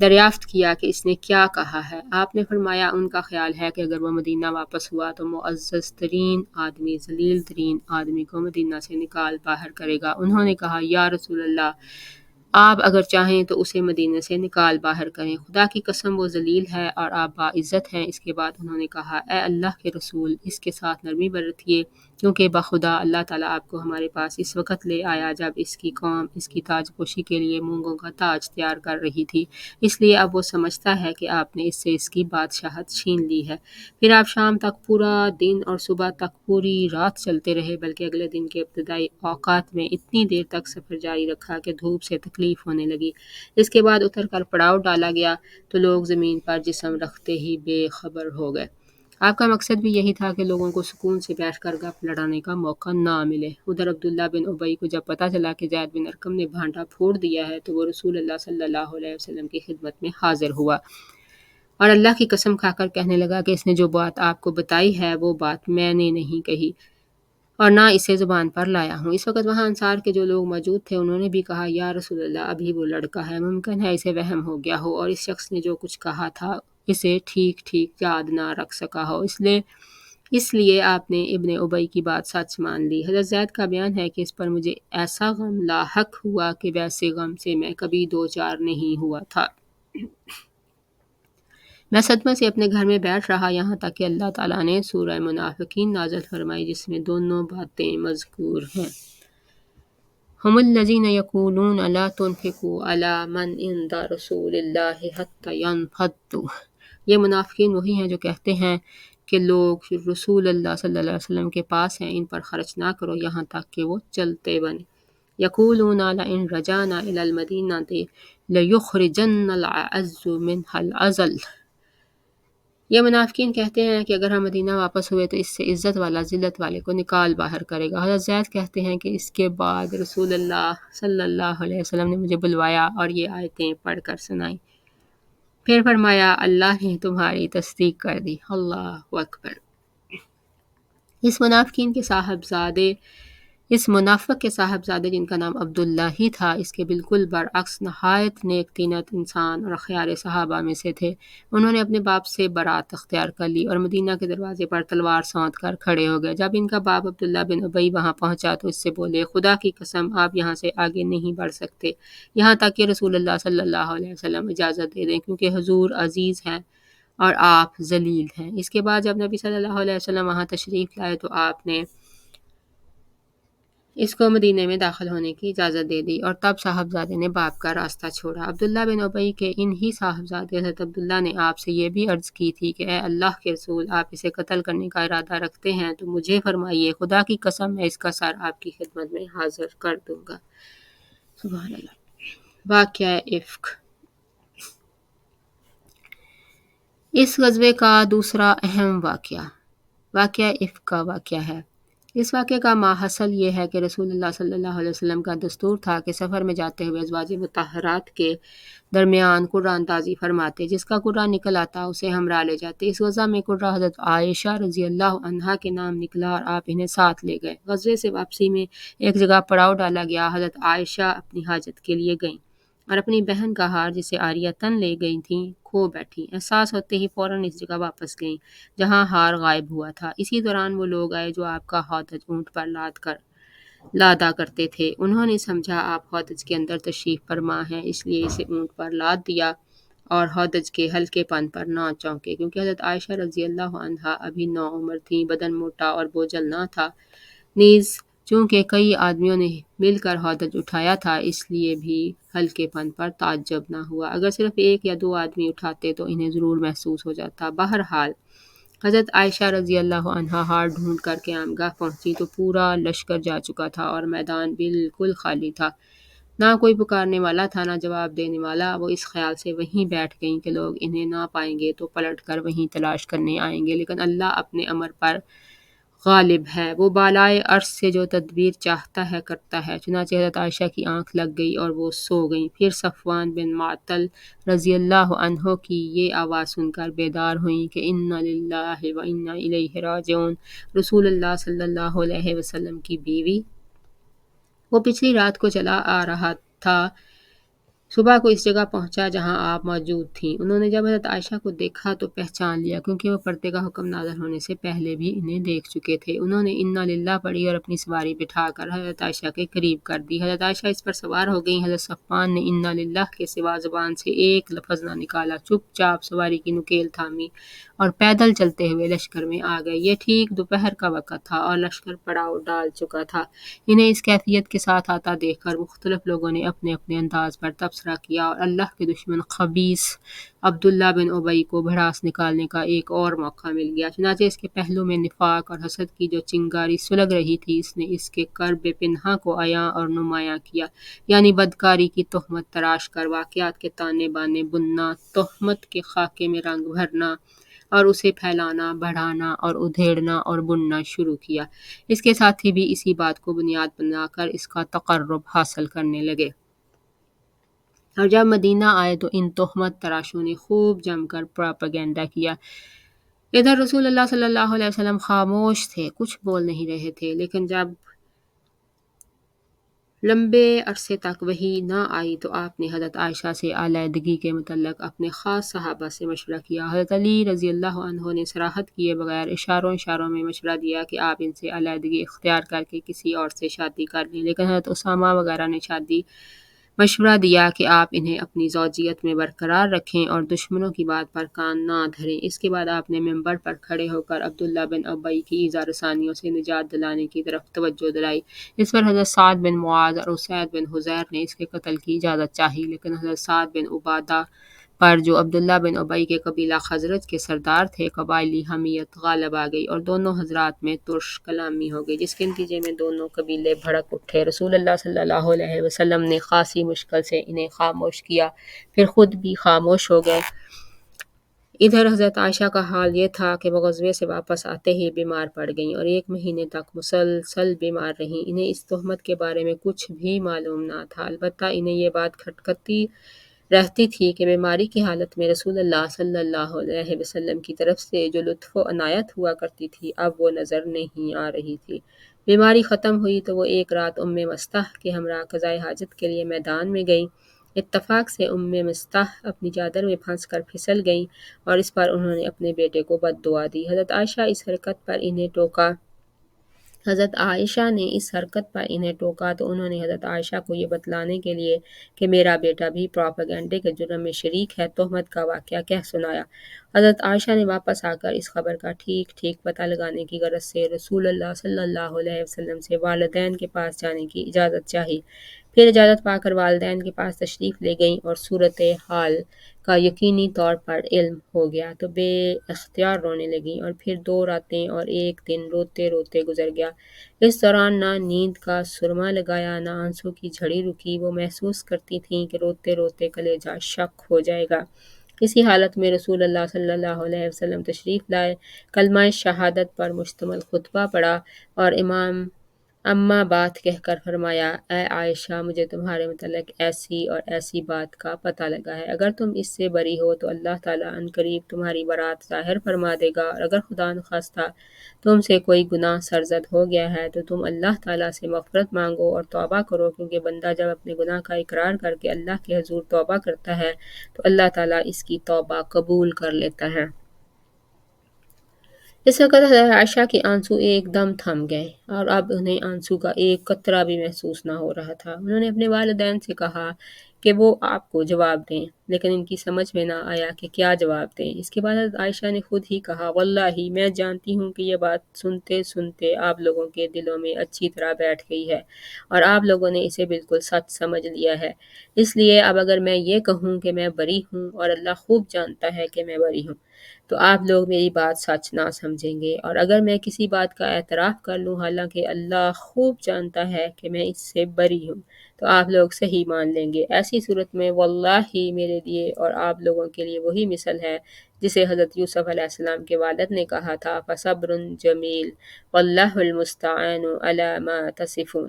دریافت کیا کہ اس نے کیا کہا ہے؟ آپ نے فرمایا ان کا خیال ہے کہ اگر وہ مدینہ واپس ہوا تو معزز ترین آدمی ذلیل ترین آدمی کو مدینہ سے نکال باہر کرے گا۔ انہوں نے کہا یا رسول اللہ آپ اگر چاہیں تو اسے مدینہ سے نکال باہر کریں، خدا کی قسم وہ ذلیل ہے اور آپ باعزت ہیں۔ اس کے بعد انہوں نے کہا اے اللہ کے رسول اس کے ساتھ نرمی برتیے، کیونکہ بخدا اللہ تعالیٰ آپ کو ہمارے پاس اس وقت لے آیا جب اس کی قوم اس کی تاج پوشی کے لیے مونگوں کا تاج تیار کر رہی تھی، اس لیے اب وہ سمجھتا ہے کہ آپ نے اس سے اس کی بادشاہت چھین لی ہے۔ پھر آپ شام تک پورا دن اور صبح تک پوری رات چلتے رہے، بلکہ اگلے دن کے ابتدائی اوقات میں اتنی دیر تک سفر جاری رکھا کہ دھوپ سے تکلیف ہونے لگی۔ اس کے بعد اتر کر پڑاؤ ڈالا گیا تو لوگ زمین پر جسم رکھتے ہی بے خبر ہو گئے۔ آپ کا مقصد بھی یہی تھا کہ لوگوں کو سکون سے بیٹھ کر گپ لڑانے کا موقع نہ ملے۔ ادھر عبداللہ بن ابی کو جب پتہ چلا کہ زید بن ارقم نے بھانڈا پھوڑ دیا ہے تو وہ رسول اللہ صلی اللہ علیہ وسلم کی خدمت میں حاضر ہوا اور اللہ کی قسم کھا کر کہنے لگا کہ اس نے جو بات آپ کو بتائی ہے وہ بات میں نے نہیں کہی اور نہ اسے زبان پر لایا ہوں۔ اس وقت وہاں انصار کے جو لوگ موجود تھے انہوں نے بھی کہا یا رسول اللہ ابھی وہ لڑکا ہے، ممکن ہے اسے وہم ہو گیا ہو اور اس شخص نے جو کچھ کہا تھا اسے ٹھیک ٹھیک یاد نہ رکھ سکا ہو، اس لیے آپ نے ابن ابی کی بات سچ مان لی۔ حضرت زید کا بیان ہے کہ اس پر مجھے ایسا غم لاحق ہوا کہ ویسے غم سے میں کبھی دوچار نہیں ہوا تھا۔ میں صدمے سے اپنے گھر میں بیٹھ رہا یہاں تک کہ اللہ تعالیٰ نے سورہ منافقین نازل فرمائی جس میں دونوں باتیں مذکور ہیں۔ ہم الذین یقولون لا تنفقوا علی من عند رسول اللہ حتی ینفضوا، یہ منافقین وہی ہیں جو کہتے ہیں کہ لوگ رسول اللہ صلی اللہ علیہ وسلم کے پاس ہیں ان پر خرچ نہ کرو یہاں تک کہ وہ چلتے بنے۔ یقولون لئن رجعنا الی المدینۃ لیخرجن الاعز منها الاذل، یہ منافقین کہتے ہیں کہ اگر ہم مدینہ واپس ہوئے تو اس سے عزت والا ذلت والے کو نکال باہر کرے گا۔ حضرت زید کہتے ہیں کہ اس کے بعد رسول اللہ صلی اللہ علیہ وسلم نے مجھے بلوایا اور یہ آیتیں پڑھ کر سنائیں۔ پھر فرمایا اللہ نے تمہاری تصدیق کر دی، اللہ اکبر۔ اس منافق کے صاحبزادے جن کا نام عبداللہ ہی تھا، اس کے بالکل برعکس نہایت نیک طینت انسان اور اخیار صحابہ میں سے تھے۔ انہوں نے اپنے باپ سے برات اختیار کر لی اور مدینہ کے دروازے پر تلوار سونت کر کھڑے ہو گئے۔ جب ان کا باپ عبداللہ بن ابی وہاں پہنچا تو اس سے بولے خدا کی قسم آپ یہاں سے آگے نہیں بڑھ سکتے یہاں تک کہ رسول اللہ صلی اللہ علیہ وسلم اجازت دے دیں، کیونکہ حضور عزیز ہیں اور آپ ذلیل ہیں۔ اس کے بعد جب نبی صلی اللہ علیہ وسلم وہاں تشریف لائے تو آپ نے اس کو مدینے میں داخل ہونے کی اجازت دے دی اور تب صاحبزادے نے باپ کا راستہ چھوڑا۔ عبداللہ بن ابی کے ان ہی صاحبزادے حضرت عبداللہ نے آپ سے یہ بھی عرض کی تھی کہ اے اللہ کے رسول، آپ اسے قتل کرنے کا ارادہ رکھتے ہیں تو مجھے فرمائیے، خدا کی قسم میں اس کا سر آپ کی خدمت میں حاضر کر دوں گا۔ سبحان اللہ۔ واقعہ افک۔ اس غزوے کا دوسرا اہم واقعہ افک کا واقعہ ہے۔ اس واقعے کا ماحصل یہ ہے کہ رسول اللہ صلی اللہ علیہ وسلم کا دستور تھا کہ سفر میں جاتے ہوئے ازواج مطہرات کے درمیان قرآن اندازی فرماتے، جس کا قرآن نکل آتا اسے ہمراہ لے جاتے۔ اس غزہ میں قرہ حضرت عائشہ رضی اللہ عنہا کے نام نکلا اور آپ انہیں ساتھ لے گئے۔ غزوے سے واپسی میں ایک جگہ پڑاؤ ڈالا گیا۔ حضرت عائشہ اپنی حاجت کے لیے گئیں اور اپنی بہن کا ہار جسے عاریۃً لے گئی تھیں کھو بیٹھی۔ احساس ہوتے ہی فوراً اس جگہ واپس گئیں جہاں ہار غائب ہوا تھا۔ اسی دوران وہ لوگ آئے جو آپ کا ہودج اونٹ پر لادا کرتے تھے۔ انہوں نے سمجھا آپ ہودج کے اندر تشریف فرما ہیں، اس لیے اسے اونٹ پر لاد دیا اور ہودج کے ہلکے پن پر نہ چونکے، کیونکہ حضرت عائشہ رضی اللہ عنہا ابھی نوعمر تھیں، بدن موٹا اور بوجھل نہ تھا۔ نیز چونکہ کئی آدمیوں نے مل کر ہودج اٹھایا تھا، اس لیے بھی ہلکے پن پر تعجب نہ ہوا۔ اگر صرف ایک یا دو آدمی اٹھاتے تو انہیں ضرور محسوس ہو جاتا۔ بہرحال حضرت عائشہ رضی اللہ عنہا ہار ڈھونڈ کر قیامگاہ پہنچی تو پورا لشکر جا چکا تھا اور میدان بالکل خالی تھا۔ نہ کوئی پکارنے والا تھا، نہ جواب دینے والا۔ وہ اس خیال سے وہیں بیٹھ گئیں کہ لوگ انہیں نہ پائیں گے تو پلٹ کر وہیں تلاش کرنے آئیں گے، لیکن اللہ اپنے امر پر غالب ہے، وہ بالائے عرش سے جو تدبیر چاہتا ہے کرتا ہے۔ چنانچہ حضرت عائشہ کی آنکھ لگ گئی اور وہ سو گئیں۔ پھر صفوان بن معطل رضی اللہ عنہ کی یہ آواز سن کر بیدار ہوئیں کہ انا للہ و انا الیہ راجعون۔ رسول اللہ صلی اللہ علیہ وسلم کی بیوی، وہ پچھلی رات کو چلا آ رہا تھا، صبح کو اس جگہ پہنچا جہاں آپ موجود تھیں۔ انہوں نے جب حضرت عائشہ کو دیکھا تو پہچان لیا، کیونکہ وہ پردے کا حکم نازل ہونے سے پہلے بھی انہیں دیکھ چکے تھے۔ انہوں نے انا للہ پڑھی اور اپنی سواری بٹھا کر حضرت عائشہ کے قریب کر دی۔ حضرت عائشہ اس پر سوار ہو گئیں۔ حضرت صفوان نے انا للہ کے سوا زبان سے ایک لفظ نہ نکالا، چپ چاپ سواری کی نکیل تھامی اور پیدل چلتے ہوئے لشکر میں آ گئے۔ یہ ٹھیک دوپہر کا وقت تھا اور لشکر پڑاؤ ڈال چکا تھا۔ انہیں اس کیفیت کے ساتھ آتا دیکھ کر مختلف لوگوں نے اپنے اپنے انداز پر تبصرہ کیا اور اللہ کے دشمن خبیث عبداللہ بن ابی کو بھڑاس نکالنے کا ایک اور موقع مل گیا۔ چنانچہ اس کے پہلو میں نفاق اور حسد کی جو چنگاری سلگ رہی تھی، اس نے اس کے کرب پنہاں کو عیاں اور نمایاں کیا، یعنی بدکاری کی تہمت تراش کر واقعات کے تانے بانے بننا، تہمت کے خاکے میں رنگ بھرنا اور اسے پھیلانا، بڑھانا اور ادھیڑنا اور بننا شروع کیا۔ اس کے ساتھی بھی اسی بات کو بنیاد بنا کر اس کا تقرب حاصل کرنے لگے، اور جب مدینہ آئے تو ان تہمت تراشوں نے خوب جم کر پراپیگنڈا کیا۔ ادھر رسول اللہ صلی اللہ علیہ وسلم خاموش تھے، کچھ بول نہیں رہے تھے، لیکن جب لمبے عرصے تک وحی نہ آئی تو آپ نے حضرت عائشہ سے علیحدگی کے متعلق اپنے خاص صحابہ سے مشورہ کیا۔ حضرت علی رضی اللہ عنہ نے صراحت کیے بغیر اشاروں میں مشورہ دیا کہ آپ ان سے علیحدگی اختیار کر کے کسی اور سے شادی کر لیں، لیکن حضرت اسامہ وغیرہ نے مشورہ دیا کہ آپ انہیں اپنی زوجیت میں برقرار رکھیں اور دشمنوں کی بات پر کان نہ دھریں۔ اس کے بعد آپ نے منبر پر کھڑے ہو کر عبداللہ بن ابی کی ایذا رسانیوں سے نجات دلانے کی طرف توجہ دلائی۔ اس پر حضرت سعد بن معاذ اور اسید بن حضیر نے اس کے قتل کی اجازت چاہی، لیکن حضرت سعد بن عبادہ پر جو عبداللہ بن ابی کے قبیلہ خزرج کے سردار تھے، قبائلی حمیت غالب آ گئی اور دونوں حضرات میں ترش کلامی ہو گئی، جس کے نتیجے میں دونوں قبیلے بھڑک اٹھے۔ رسول اللہ صلی اللہ علیہ وسلم نے خاصی مشکل سے انہیں خاموش کیا، پھر خود بھی خاموش ہو گئے۔ ادھر حضرت عائشہ کا حال یہ تھا کہ وہ غزوے سے واپس آتے ہی بیمار پڑ گئیں اور 1 مہینے تک مسلسل بیمار رہیں۔ انہیں اس تہمت کے بارے میں کچھ بھی معلوم نہ تھا، البتہ انہیں یہ بات کھٹکتی رہتی تھی کہ بیماری کی حالت میں رسول اللہ صلی اللہ علیہ وسلم کی طرف سے جو لطف و عنایت ہوا کرتی تھی، اب وہ نظر نہیں آ رہی تھی۔ بیماری ختم ہوئی تو وہ ایک رات مستح کے ہمراہ قضائے حاجت کے لیے میدان میں گئیں۔ اتفاق سے مستح اپنی چادر میں پھنس کر پھسل گئیں اور اس پر انہوں نے اپنے بیٹے کو بد دعا دی۔ حضرت عائشہ اس حرکت پر انہیں ٹوکا حضرت عائشہ نے اس حرکت پر انہیں ٹوکا تو انہوں نے حضرت عائشہ کو یہ بتلانے کے لیے کہ میرا بیٹا بھی پروپیگنڈے کے جرم میں شریک ہے، تہمت کا واقعہ کہہ سنایا۔ حضرت عائشہ نے واپس آ کر اس خبر کا ٹھیک ٹھیک پتہ لگانے کی غرض سے رسول اللہ صلی اللہ علیہ وسلم سے والدین کے پاس جانے کی اجازت چاہی۔ پھر اجازت پا کر والدین کے پاس تشریف لے گئیں اور صورتحال کا یقینی طور پر علم ہو گیا تو بے اختیار رونے لگیں، اور پھر 2 راتیں اور 1 دن روتے روتے گزر گیا۔ اس دوران نہ نیند کا سرما لگایا، نہ آنسوں کی جھڑی رکی۔ وہ محسوس کرتی تھیں کہ روتے روتے کلیجہ شک ہو جائے گا۔ اسی حالت میں رسول اللہ صلی اللہ علیہ وسلم تشریف لائے، کلمہ شہادت پر مشتمل خطبہ پڑھا اور امام اما بات کہہ کر فرمایا: اے عائشہ، مجھے تمہارے متعلق ایسی اور ایسی بات کا پتہ لگا ہے۔ اگر تم اس سے بری ہو تو اللہ تعالیٰ عنقریب تمہاری برات ظاہر فرما دے گا، اور اگر خدا نخواستہ تم سے کوئی گناہ سرزد ہو گیا ہے تو تم اللہ تعالیٰ سے مغفرت مانگو اور توبہ کرو، کیونکہ بندہ جب اپنے گناہ کا اقرار کر کے اللہ کے حضور توبہ کرتا ہے تو اللہ تعالیٰ اس کی توبہ قبول کر لیتا ہے۔ اس وقت حضرت عائشہ کے آنسو ایک دم تھم گئے اور اب انہیں آنسو کا ایک قطرہ بھی محسوس نہ ہو رہا تھا۔ انہوں نے اپنے والدین سے کہا کہ وہ آپ کو جواب دیں، لیکن ان کی سمجھ میں نہ آیا کہ کیا جواب دیں۔ اس کے بعد حضرت عائشہ نے خود ہی کہا: واللہ میں جانتی ہوں کہ یہ بات سنتے سنتے آپ لوگوں کے دلوں میں اچھی طرح بیٹھ گئی ہے اور آپ لوگوں نے اسے بالکل سچ سمجھ لیا ہے۔ اس لیے اب اگر میں یہ کہوں کہ میں بری ہوں اور اللہ خوب جانتا ہے کہ میں بری ہوں، تو آپ لوگ میری بات سچ نہ سمجھیں گے، اور اگر میں کسی بات کا اعتراف کر لوں حالانکہ اللہ خوب جانتا ہے کہ میں اس سے بری ہوں، تو آپ لوگ صحیح مان لیں گے۔ ایسی صورت میں واللہ میرے لیے اور آپ لوگوں کے لیے وہی مثل ہے جسے حضرت یوسف علیہ السلام کے والد نے کہا تھا: فصبر جمیل واللہ المستعان علی ما تصفون۔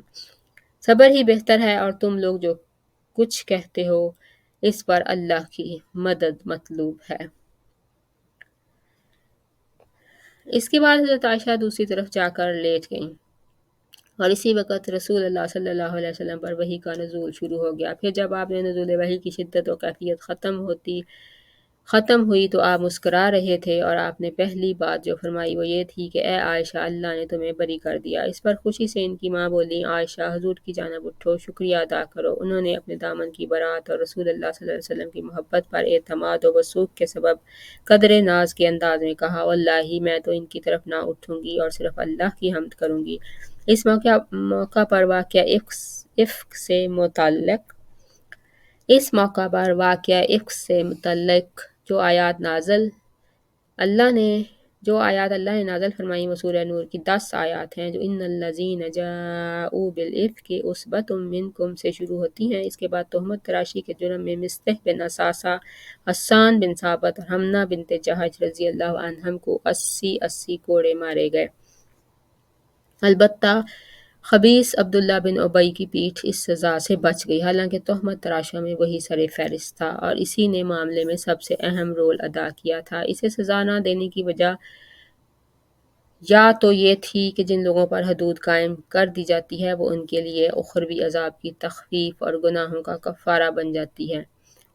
صبر ہی بہتر ہے اور تم لوگ جو کچھ کہتے ہو اس پر اللہ کی مدد مطلوب ہے۔ اس کے بعد حضرت عائشہ دوسری طرف جا کر لیٹ گئیں اور اسی وقت رسول اللہ صلی اللہ علیہ وسلم پر وحی کا نزول شروع ہو گیا۔ پھر جب آپ نے نزول وحی کی شدت و کیفیت ختم ہوئی تو آپ مسکرا رہے تھے، اور آپ نے پہلی بات جو فرمائی وہ یہ تھی کہ اے عائشہ، اللہ نے تمہیں بری کر دیا۔ اس پر خوشی سے ان کی ماں بولی: عائشہ، حضور کی جانب اٹھو، شکریہ ادا کرو۔ انہوں نے اپنے دامن کی برات اور رسول اللہ صلی اللہ علیہ وسلم کی محبت پر اعتماد و وثوق کے سبب قدر ناز کے انداز میں کہا: واللہ میں تو ان کی طرف نہ اٹھوں گی اور صرف اللہ کی حمد کروں گی۔ اس موقع پر واقعہ افک سے متعلق جو آیات اللہ نے نازل فرمائیں وہ سورہ نور کی 10 آیات ہیں، جو ان الذین جاءوا بالافک عصبۃ منکم سے شروع ہوتی ہیں۔ اس کے بعد تہمت تراشی کے جرم میں مصطح بن اثاثہ، حسان بن ثابت اور حمنہ بنت جہش رضی اللہ عنہم کو 80 کوڑے مارے گئے۔ البتہ خبیث عبداللہ بن ابی کی پیٹھ اس سزا سے بچ گئی، حالانکہ تہمت تراشوں میں وہی سر فہرست تھا اور اسی نے معاملے میں سب سے اہم رول ادا کیا تھا۔ اسے سزا نہ دینے کی وجہ یا تو یہ تھی کہ جن لوگوں پر حدود قائم کر دی جاتی ہے وہ ان کے لیے اخروی عذاب کی تخفیف اور گناہوں کا کفارہ بن جاتی ہے،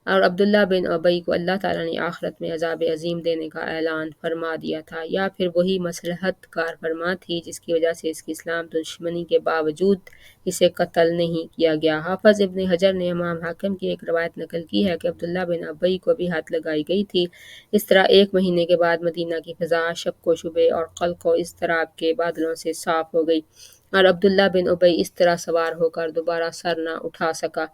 اور عبداللہ بن ابی کو اللہ تعالیٰ نے آخرت میں عذاب عظیم دینے کا اعلان فرما دیا تھا، یا پھر وہی مصلحت کار فرما تھی جس کی وجہ سے اس کی اسلام دشمنی کے باوجود اسے قتل نہیں کیا گیا۔ حافظ ابن حجر نے امام حاکم کی ایک روایت نقل کی ہے کہ عبداللہ بن ابی کو بھی ہاتھ لگائی گئی تھی۔ اس طرح 1 مہینے کے بعد مدینہ کی فضا شک و شبے اور قلق و اضطراب کے بادلوں سے صاف ہو گئی، اور عبداللہ بن ابی اس طرح سوار ہو کر دوبارہ سر نہ اٹھا سکا۔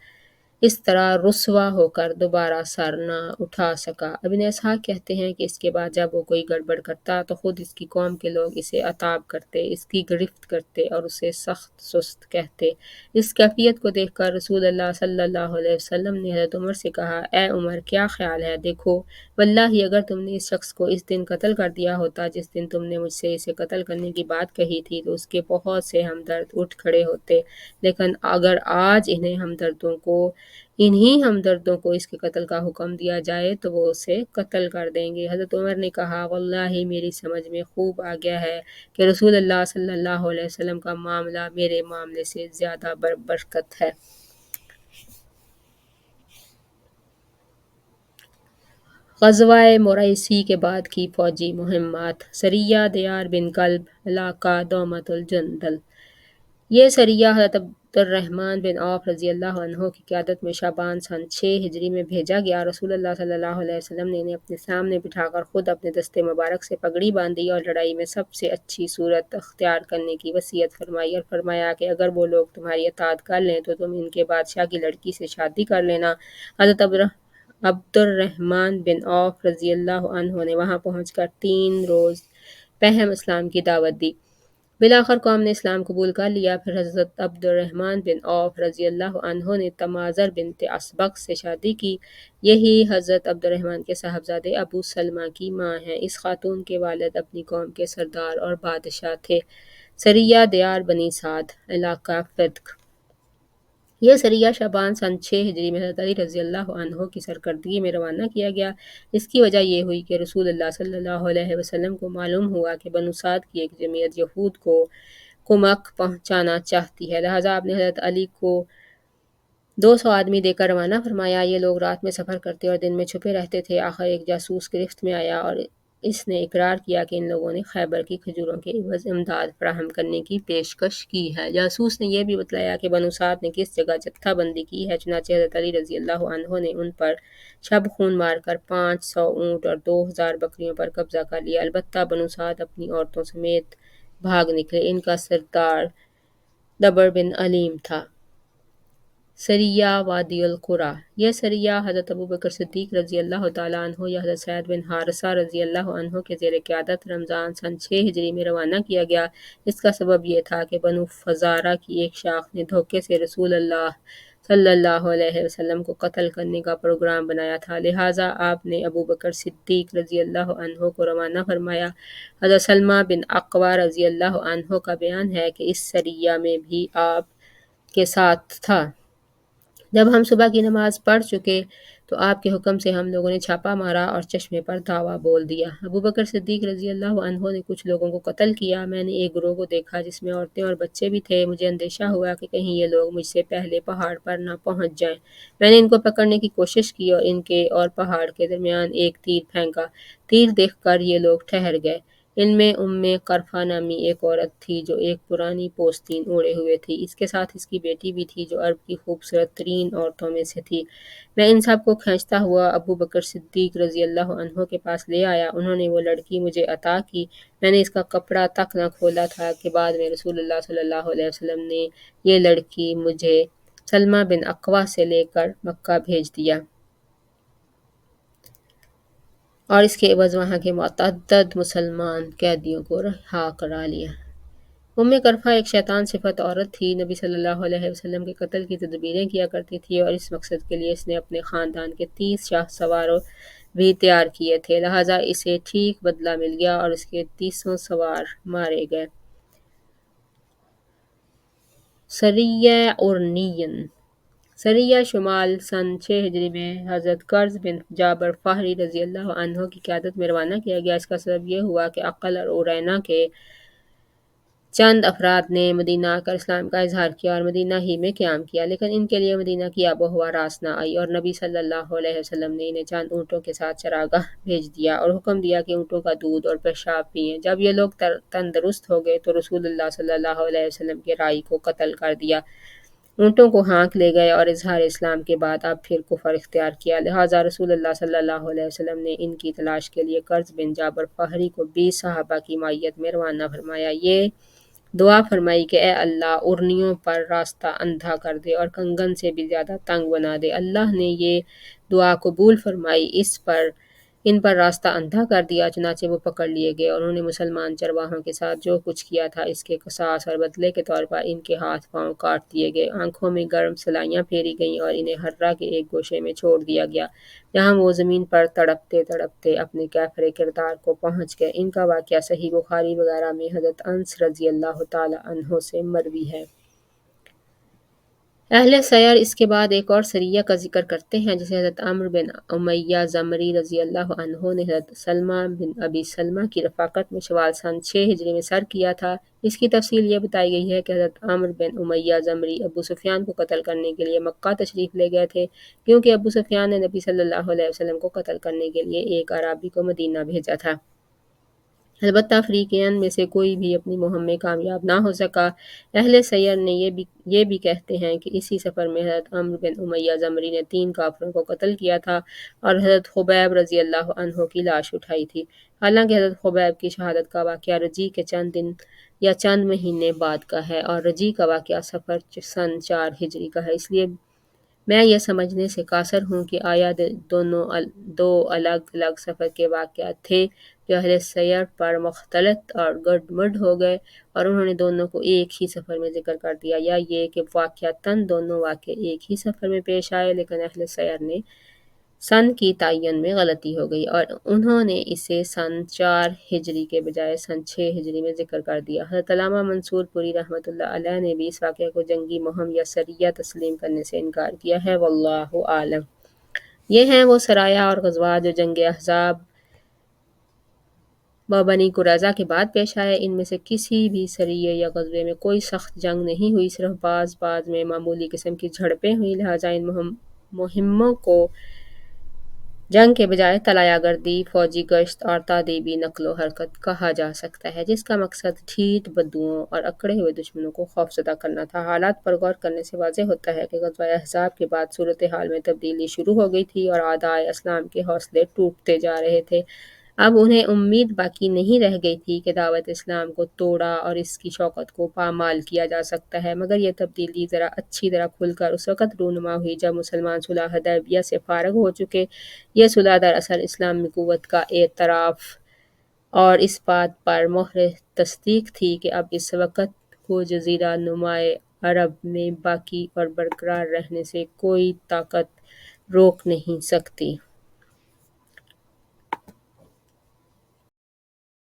رسوا ہو کر دوبارہ سر نہ اٹھا سکا۔ ابن اسحاق کہتے ہیں کہ اس کے بعد جب وہ کوئی گڑبڑ کرتا تو خود اس کی قوم کے لوگ اسے عتاب کرتے، اس کی گرفت کرتے اور اسے سخت سست کہتے۔ اس کیفیت کو دیکھ کر رسول اللہ صلی اللہ علیہ وسلم نے حضرت عمر سے کہا: اے عمر، کیا خیال ہے؟ دیکھو، واللہ اگر تم نے اس شخص کو اس دن قتل کر دیا ہوتا جس دن تم نے مجھ سے اسے قتل کرنے کی بات کہی تھی تو اس کے بہت سے ہمدرد اٹھ کھڑے ہوتے، لیکن اگر آج انہی ہمدردوں کو اس کے قتل کا حکم دیا جائے تو وہ اسے قتل کر دیں گے۔ حضرت عمر نے کہا: واللہ میری سمجھ میں خوب آ گیا ہے کہ رسول اللہ صلی اللہ علیہ وسلم کا معاملہ میرے معاملے سے زیادہ برکت ہے۔ غزوہ مریسی کے بعد کی فوجی مہمات: سریہ دیار بن کلب، علاقہ دومت الجندل۔ یہ سریہ حضرت عبد الرحمن بن عوف رضی اللہ عنہ کی قیادت میں شعبان سن 6 ہجری میں بھیجا گیا۔ رسول اللہ صلی اللہ علیہ وسلم نے انہیں اپنے سامنے بٹھا کر خود اپنے دستے مبارک سے پگڑی باندھی اور لڑائی میں سب سے اچھی صورت اختیار کرنے کی وصیت فرمائی اور فرمایا کہ اگر وہ لوگ تمہاری اطاعت کر لیں تو تم ان کے بادشاہ کی لڑکی سے شادی کر لینا۔ حضرت عبد الرحمن بن عوف رضی اللہ عنہ نے وہاں پہنچ کر 3 روز پہم اسلام کی دعوت دی۔ بالآخر قوم نے اسلام قبول کر لیا۔ پھر حضرت عبد الرحمن بن عوف رضی اللہ عنہ نے تمازر بنت اسبق سے شادی کی۔ یہی حضرت عبد الرحمن کے صاحبزادے ابو سلمہ کی ماں ہیں۔ اس خاتون کے والد اپنی قوم کے سردار اور بادشاہ تھے۔ سریہ دیار بنی سعد، علاقہ فدق۔ یہ سریہ شعبان سن 6 ہجری میں حضرت علی رضی اللہ عنہ کی سرکردگی میں روانہ کیا گیا۔ اس کی وجہ یہ ہوئی کہ رسول اللہ صلی اللہ علیہ وسلم کو معلوم ہوا کہ بنو سعد کی ایک جمعیت یہود کو کمک پہنچانا چاہتی ہے، لہٰذا آپ نے حضرت علی کو 200 آدمی دے کر روانہ فرمایا۔ یہ لوگ رات میں سفر کرتے اور دن میں چھپے رہتے تھے۔ آخر ایک جاسوس گرفت میں آیا اور اس نے اقرار کیا کہ ان لوگوں نے خیبر کی کھجوروں کے عوض امداد فراہم کرنے کی پیشکش کی ہے۔ جاسوس نے یہ بھی بتلایا کہ بنو سعد نے کس جگہ جتھا بندی کی ہے، چنانچہ حضرت علی رضی اللہ عنہ نے ان پر شب خون مار کر 500 اونٹ اور 2000 بکریوں پر قبضہ کر لیا۔ البتہ بنو سعد اپنی عورتوں سمیت بھاگ نکلے۔ ان کا سردار دبر بن علیم تھا۔ سریہ وادی القریٰ: یہ سریہ حضرت ابوبکر صدیق رضی اللہ تعالیٰ عنہ یا حضرت سعد بن حارثہ رضی اللہ عنہ کے زیر قیادت رمضان سن 6 ہجری میں روانہ کیا گیا۔ اس کا سبب یہ تھا کہ بنو فزارہ کی ایک شاخ نے دھوکے سے رسول اللہ صلی اللہ علیہ وسلم کو قتل کرنے کا پروگرام بنایا تھا، لہٰذا آپ نے ابوبکر صدیق رضی اللہ عنہ کو روانہ فرمایا۔ حضرت سلمہ بن اقویٰ رضی اللہ عنہ کا بیان ہے کہ اس سریہ میں بھی آپ کے ساتھ تھا۔ جب ہم صبح کی نماز پڑھ چکے تو آپ کے حکم سے ہم لوگوں نے چھاپا مارا اور چشمے پر دھاوا بول دیا۔ ابوبکر صدیق رضی اللہ عنہ نے کچھ لوگوں کو قتل کیا۔ میں نے ایک گروہ کو دیکھا جس میں عورتیں اور بچے بھی تھے۔ مجھے اندیشہ ہوا کہ کہیں یہ لوگ مجھ سے پہلے پہاڑ پر نہ پہنچ جائیں۔ میں نے ان کو پکڑنے کی کوشش کی اور ان کے اور پہاڑ کے درمیان ایک تیر پھینکا۔ تیر دیکھ کر یہ لوگ ٹھہر گئے۔ ان میں قرفہ نامی ایک عورت تھی جو ایک پرانی پوستین اوڑھے ہوئے تھی۔ اس کے ساتھ اس کی بیٹی بھی تھی جو عرب کی خوبصورت ترین عورتوں میں سے تھی۔ میں ان سب کو کھینچتا ہوا ابوبکر صدیق رضی اللہ عنہ کے پاس لے آیا۔ انہوں نے وہ لڑکی مجھے عطا کی۔ میں نے اس کا کپڑا تک نہ کھولا تھا کہ بعد میں رسول اللہ صلی اللہ علیہ وسلم نے یہ لڑکی مجھے سلمہ بن اقویٰ سے لے کر مکہ بھیج دیا اور اس کے عوض وہاں کے متعدد مسلمان قیدیوں کو رہا کرا لیا۔ قرفہ ایک شیطان صفت عورت تھی۔ نبی صلی اللہ علیہ وسلم کے قتل کی تدبیریں کیا کرتی تھی اور اس مقصد کے لیے اس نے اپنے خاندان کے 30 شاہ سواروں بھی تیار کیے تھے، لہٰذا اسے ٹھیک بدلہ مل گیا اور اس کے 30 سوار مارے گئے۔ سریہ ارنین: سریہ شمال سن 6 ہجری میں حضرت قرظ بن جابر فہری رضی اللہ عنہ کی قیادت میں روانہ کیا گیا۔ اس کا سبب یہ ہوا کہ عقل اور ارینا کے چند افراد نے مدینہ آ کر اسلام کا اظہار کیا اور مدینہ ہی میں قیام کیا، لیکن ان کے لیے مدینہ کی آب و ہوا راس نہ آئی اور نبی صلی اللہ علیہ وسلم نے انہیں چند اونٹوں کے ساتھ چراگاہ بھیج دیا اور حکم دیا کہ اونٹوں کا دودھ اور پیشاب پئیں۔ جب یہ لوگ تندرست ہو گئے تو رسول اللہ صلی اللہ علیہ وسلم کے راعی کو قتل کر دیا، اونٹوں کو ہانک لے گئے اور اظہار اسلام کے بعد اب پھر کفر اختیار کیا، لہٰذا رسول اللہ صلی اللہ علیہ وسلم نے ان کی تلاش کے لیے قرظ بن جابر فہری کو 20 صحابہ کی معیت میں روانہ فرمایا۔ یہ دعا فرمائی کہ اے اللہ ارنیوں پر راستہ اندھا کر دے اور کنگن سے بھی زیادہ تنگ بنا دے۔ اللہ نے یہ دعا قبول فرمائی، ان پر راستہ اندھا کر دیا، چنانچہ وہ پکڑ لیے گئے اور انہوں نے مسلمان چرواہوں کے ساتھ جو کچھ کیا تھا اس کے قصاص اور بدلے کے طور پر ان کے ہاتھ پاؤں کاٹ دیے گئے، آنکھوں میں گرم سلائیاں پھیری گئیں اور انہیں ہرہ کے ایک گوشے میں چھوڑ دیا گیا، جہاں وہ زمین پر تڑپتے تڑپتے اپنے کیفر کردار کو پہنچ گئے۔ ان کا واقعہ صحیح بخاری وغیرہ میں حضرت انس رضی اللہ تعالیٰ عنہ سے مروی ہے۔ اہل سیر اس کے بعد ایک اور سریہ کا ذکر کرتے ہیں جسے حضرت عمرو بن امیہ زمری رضی اللہ عنہ نے حضرت سلمہ بن ابی سلمہ کی رفاقت میں شوال سن 6 ہجری میں سر کیا تھا۔ اس کی تفصیل یہ بتائی گئی ہے کہ حضرت عمرو بن امیہ زمری ابو سفیان کو قتل کرنے کے لیے مکہ تشریف لے گئے تھے، کیونکہ ابو سفیان نے نبی صلی اللہ علیہ وسلم کو قتل کرنے کے لیے ایک اعرابی کو مدینہ بھیجا تھا۔ البتہ فریقین میں سے کوئی بھی اپنی مہم میں کامیاب نہ ہو سکا۔ اہل سیر نے یہ بھی کہتے ہیں کہ اسی سفر میں حضرت عمرو بن امیہ زمری نے 3 کافروں کو قتل کیا تھا اور حضرت خبیب رضی اللہ عنہ کی لاش اٹھائی تھی۔ حالانکہ حضرت خبیب کی شہادت کا واقعہ رجی کے چند دن یا چند مہینے بعد کا ہے اور رجی کا واقعہ صفر سن 4 ہجری کا ہے، اس لیے میں یہ سمجھنے سے قاصر ہوں کہ آیا دو الگ الگ سفر کے واقعات تھے جو اہل سیر پر مختلط اور گڈ ہو گئے اور انہوں نے دونوں کو ایک ہی سفر میں ذکر کر دیا، یا یہ کہ واقعتاً دونوں واقعے ایک ہی سفر میں پیش آئے لیکن اہل سیر نے سن کی تعین میں غلطی ہو گئی اور انہوں نے اسے سن 4 ہجری کے بجائے سن 6 ہجری میں ذکر کر دیا۔ حضرت علامہ منصور پوری رحمۃ اللہ علیہ نے بھی اس واقعے کو جنگی مہم یا سریہ تسلیم کرنے سے انکار کیا ہے، واللہ عالم۔ یہ ہیں وہ سرایہ اور غزوات جو جنگ احزاب و بنی قریظہ کے بعد پیش آئے۔ ان میں سے کسی بھی سریے یا غزوے میں کوئی سخت جنگ نہیں ہوئی، صرف بعض میں معمولی قسم کی جھڑپیں ہوئیں، لہٰذا ان مہموں کو جنگ کے بجائے طلایہ گردی، فوجی گشت اور تادیبی نقل و حرکت کہا جا سکتا ہے، جس کا مقصد ڈھیٹ بدوؤں اور اکڑے ہوئے دشمنوں کو خوفزدہ کرنا تھا۔ حالات پر غور کرنے سے واضح ہوتا ہے کہ غزوہ احزاب کے بعد صورتحال میں تبدیلی شروع ہو گئی تھی اور اعدائے اسلام کے حوصلے ٹوٹتے جا رہے تھے۔ اب انہیں امید باقی نہیں رہ گئی تھی کہ دعوت اسلام کو توڑا اور اس کی شوکت کو پامال کیا جا سکتا ہے، مگر یہ تبدیلی ذرا اچھی طرح کھل کر اس وقت رونما ہوئی جب مسلمان صلح حدیبیہ سے فارغ ہو چکے۔ یہ صلح دراصل اسلام میں قوت کا اعتراف اور اس بات پر مہر تصدیق تھی کہ اب اس وقت کو جزیرہ نمائے عرب میں باقی اور برقرار رہنے سے کوئی طاقت روک نہیں سکتی۔